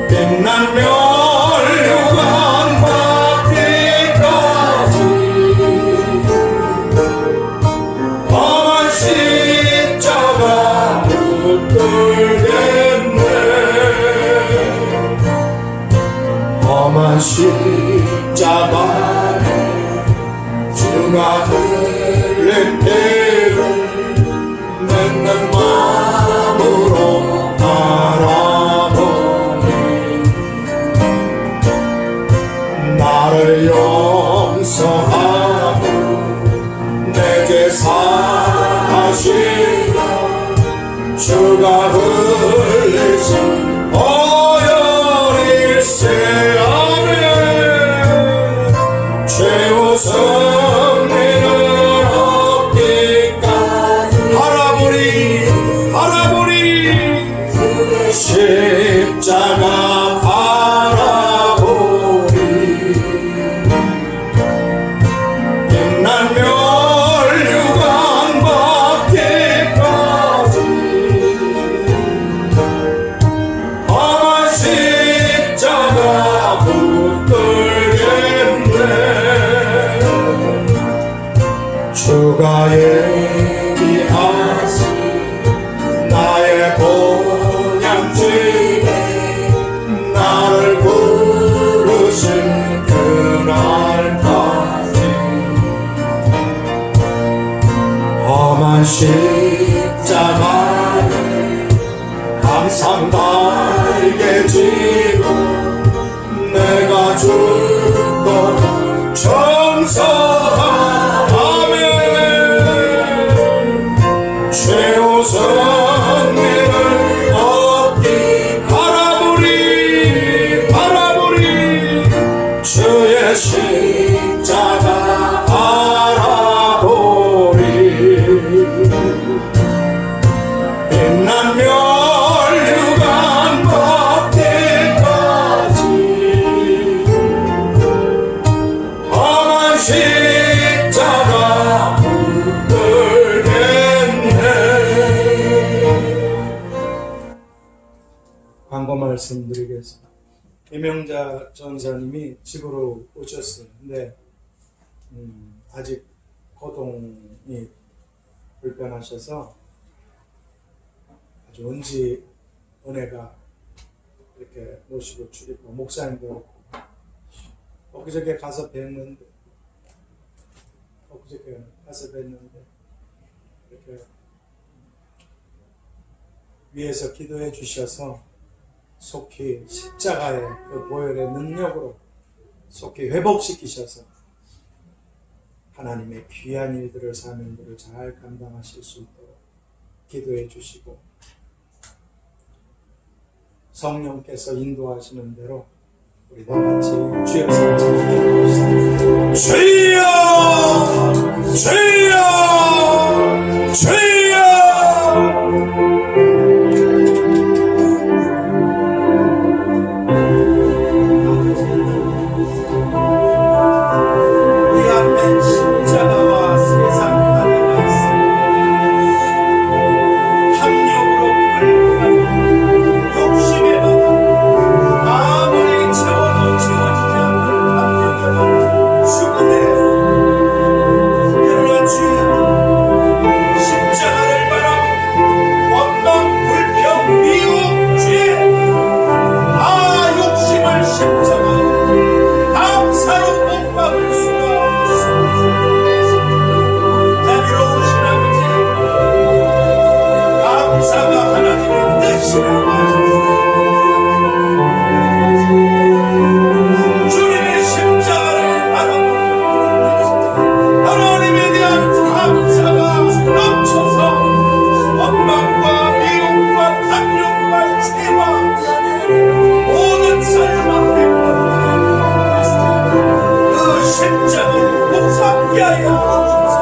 빛난 멸류관 받기까지 험한 십자가 붙들겠네. 험한 십자가에 주가 들린 대로 맺는 마음으로 바라보니 나를 용서하고 내게 사하시고 주가 흘리신 보혈일세. 아멘. 최후 승리를 얻기까지 바라보리 십자가 바라보리. 빛난 멸류관 받기까지 험한 십자가 붙들겠네. 주가 예비하신 나의 본향집에 나를 부르신 그날까지 험한 십자가에 항상 달개지고 내가 죽도록 정성하며 최후 승리를 광고 말씀드리겠습니다. 이명자 전사님이 집으로 오셨어요. 근데 아직 거동이 불편하셔서 아주 은지 은혜가 이렇게 모시고 출입하고 목사님도 그렇고 엊그저께 가서 뵀는데 이렇게 위에서 기도해 주셔서 속히 십자가의 그 보혈의 능력으로 속히 회복시키셔서 하나님의 귀한 일들을 사명들을 잘 감당하실 수 있도록 기도해 주시고 성령께서 인도하시는 대로 우리 다 같이 주여 찬양합시다. 주여 주여 주여 우리 앞에 십자가와 세상 하나가 있습니다. 탐욕으로 끌고 가는 욕심에 받아 아무리 채워도 채워지지 않는 탐욕에 받아 죽음에 그러나 주여 십자가를 바라보고 원망 불평 미움 죄 욕심을 십자가에 감사로 못 박을 수가 없습니다. 자비로우신 아버지 감사가 하나님의 뜻이라고 하셨습니다. 주님의 십자가를 바라보고 하나님에 대한 감사가 넘쳐서 원망과 미움과 탐욕과 죄와 모든 삶을 그 십자가를 못 박게 하여 주셔서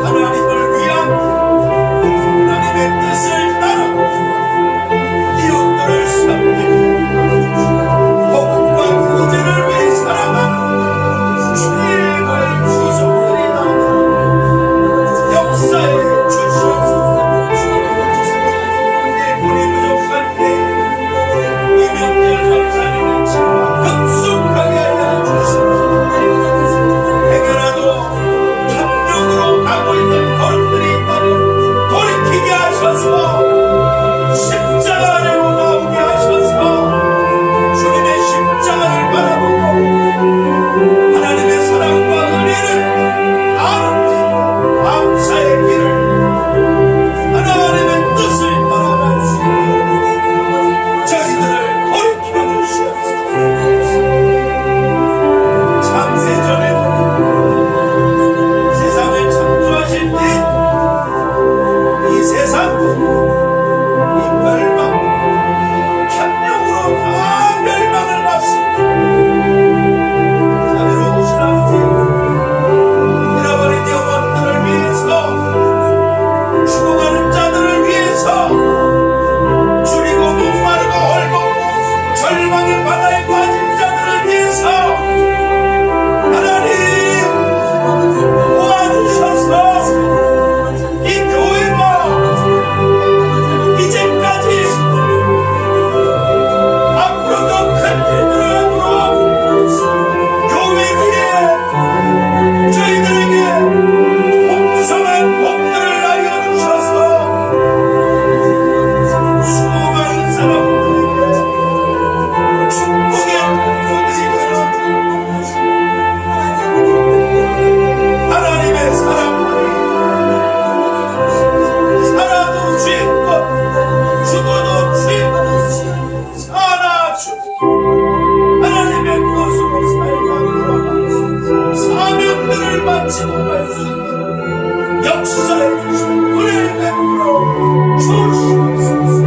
하나님을 위한 하나님의 뜻을 따라 이웃들을 섬기고 복음과 구제를 위해 살아가는 최고의 지속들이다 역사에 주시옵소서. 내 돈이 부족할 때 이명철 전사님의 급속하게 하여 주시옵소서. 행여라도 탐욕으로 가고 있는 걸음들이 있다면 돌이키게 하셔서 십자가 아래로 나오게 하셔서 주님의 십자가를 바라보고 하나님의 사랑과 은혜를 아는 감사의 길을 하나님의 뜻을 따라갈 수 있도록 저희들을 돌이켜 주시옵소서. 창세전에 세상을 창조하실 때 이 세상도 이 멸망 탐욕으로 다 멸망을 받습니다. 자비로우신 아버지 잃어버린 영혼들을 위해서 죽어가는 자들을 위해서 줄이고 목마르고 헐벗고 절망의 바다에 빠진 자들을 위해서 하나님 도와주셔서 이 교회가 이제까지 앞으로도 큰 일들을 하도록 교회 위에 저희들에게 풍성한 복들을 하여 주셔서 수많은 사람들에게 축복의 통로들이 되는 하나님의 사람들이 살아도 죄것 죽어도 죄것 사나 죽고 하나님의 것으로 살고 사명들을 마치고 갈 수 있는 역사에 주신 은혜를 베풀어 주시옵소서.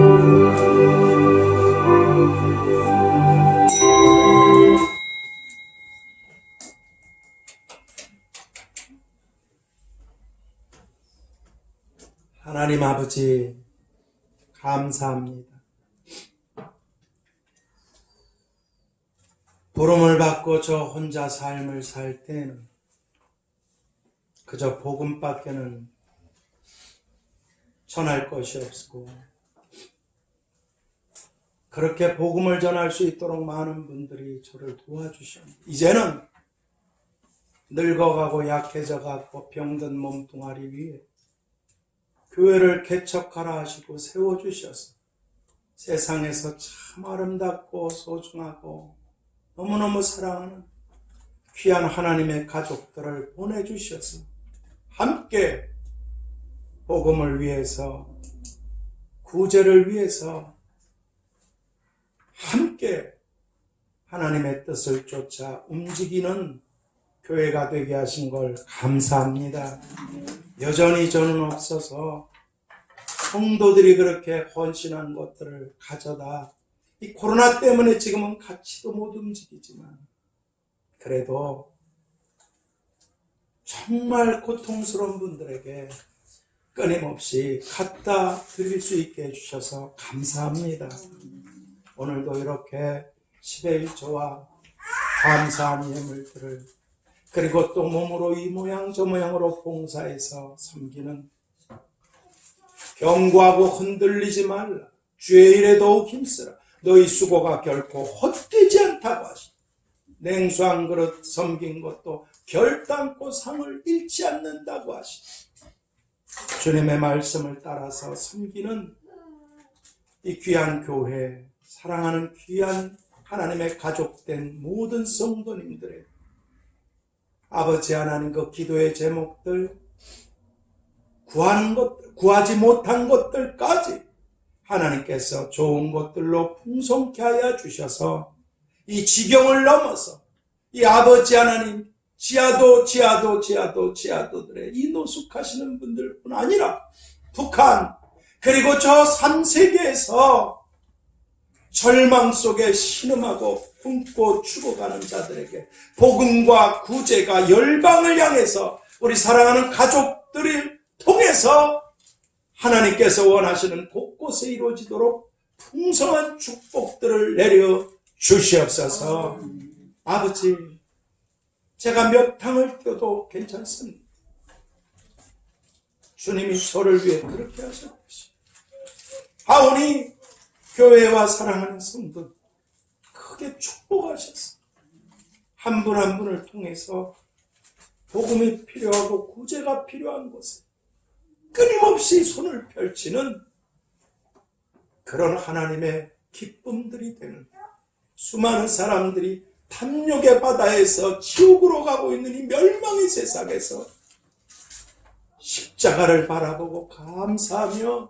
하나님 아버지 감사합니다. 부름을 받고 저 혼자 삶을 살 때는 그저 복음밖에는 전할 것이 없고 그렇게 복음을 전할 수 있도록 많은 분들이 저를 도와주셨는데 이제는 늙어가고 약해져가고 병든 몸뚱아리 위에 교회를 개척하라 하시고 세워주셔서 세상에서 참 아름답고 소중하고 너무너무 사랑하는 귀한 하나님의 가족들을 보내주셔서 함께 복음을 위해서 구제를 위해서 함께 하나님의 뜻을 쫓아 움직이는 교회가 되게 하신 걸 감사합니다. 여전히 저는 없어서 성도들이 그렇게 헌신한 것들을 가져다 이 코로나 때문에 지금은 같이도 못 움직이지만 그래도 정말 고통스러운 분들에게 끊임없이 갖다 드릴 수 있게 해주셔서 감사합니다. 오늘도 이렇게 10의 1조와 감사한 예물들을 그리고 또 몸으로 이 모양 저 모양으로 봉사해서 섬기는 경고하고 흔들리지 말라. 주의 일에 더욱 힘쓰라. 너희 수고가 결코 헛되지 않다고 하시니 냉수 한 그릇 섬긴 것도 결단코 상을 잃지 않는다고 하시니 주님의 말씀을 따라서 섬기는 이 귀한 교회, 사랑하는 귀한 하나님의 가족된 모든 성도님들의 아버지 하나님 그 기도의 제목들, 구하는 것들, 구하지 못한 것들까지 하나님께서 좋은 것들로 풍성케 하여 주셔서 이 지경을 넘어서 이 아버지 하나님 지하도들의 이 노숙하시는 분들뿐 아니라 북한 그리고 저 3세계에서 절망 속에 신음하고 품고 죽어가는 자들에게 복음과 구제가 열방을 향해서 우리 사랑하는 가족들을 통해서 하나님께서 원하시는 곳곳에 이루어지도록 풍성한 축복들을 내려 주시옵소서. 아버지, 제가 몇 탕을 뛰어도 괜찮습니다. 주님이 저를 위해 그렇게 하셨듯이 하오니 교회와 사랑하는 성도 크게 축복하셨어. 한 분 한 분을 통해서 복음이 필요하고 구제가 필요한 곳에 끊임없이 손을 펼치는 그런 하나님의 기쁨들이 되는 수많은 사람들이 탐욕의 바다에서 지옥으로 가고 있는 이 멸망의 세상에서 십자가를 바라보고 감사하며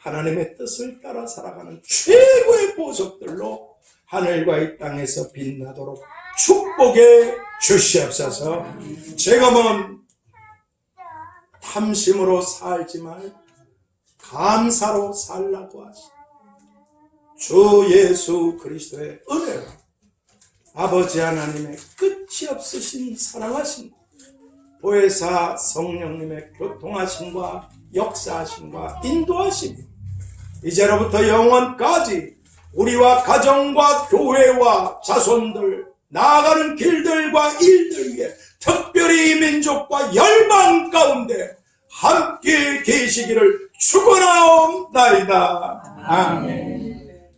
하나님의 뜻을 따라 살아가는 최고의 보석들로 하늘과 이 땅에서 빛나도록 축복해 주시옵소서. 제가만 탐심으로 살지 말 감사로 살라고 하시 주 예수 그리스도의 은혜로 아버지 하나님의 끝이 없으신 사랑하심 보혜사 성령님의 교통하심과 역사하심과 인도하심 이제로부터 영원까지 우리와 가정과 교회와 자손들 나아가는 길들과 일들 위해 특별히 이 민족과 열방 가운데 함께 계시기를 축원하옵나이다. 아멘.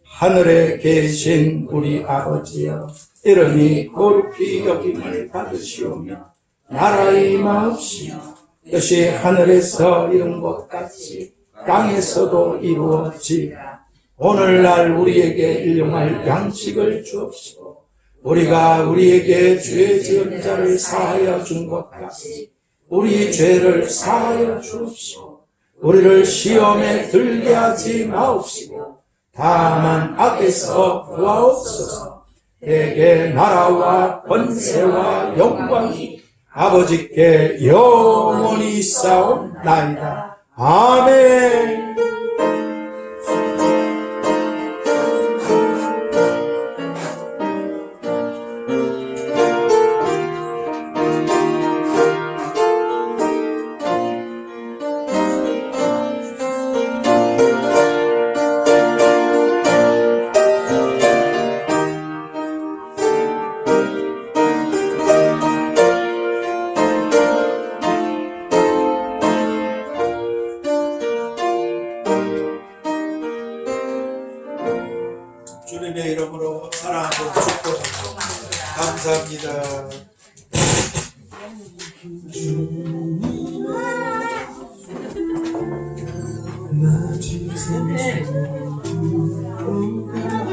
하늘에 계신 우리 아버지여 이름이 거룩히 여김을 받으시오며 나라의 임하옵시며 뜻이 하늘에서 이룬 것 같이 땅에서도 이루어지라. 오늘날 우리에게 일용할 양식을 주옵시고 우리가 우리에게 죄 지은 자를 사하여 준 것 같이 우리 죄를 사하여 주옵시고 우리를 시험에 들게 하지 마옵시고 다만 악에서 구하옵소서. 내게 나라와 권세와 영광이 아버지께 영원히 있사옵나이다. 아멘. 감사합니다. 맞은 생각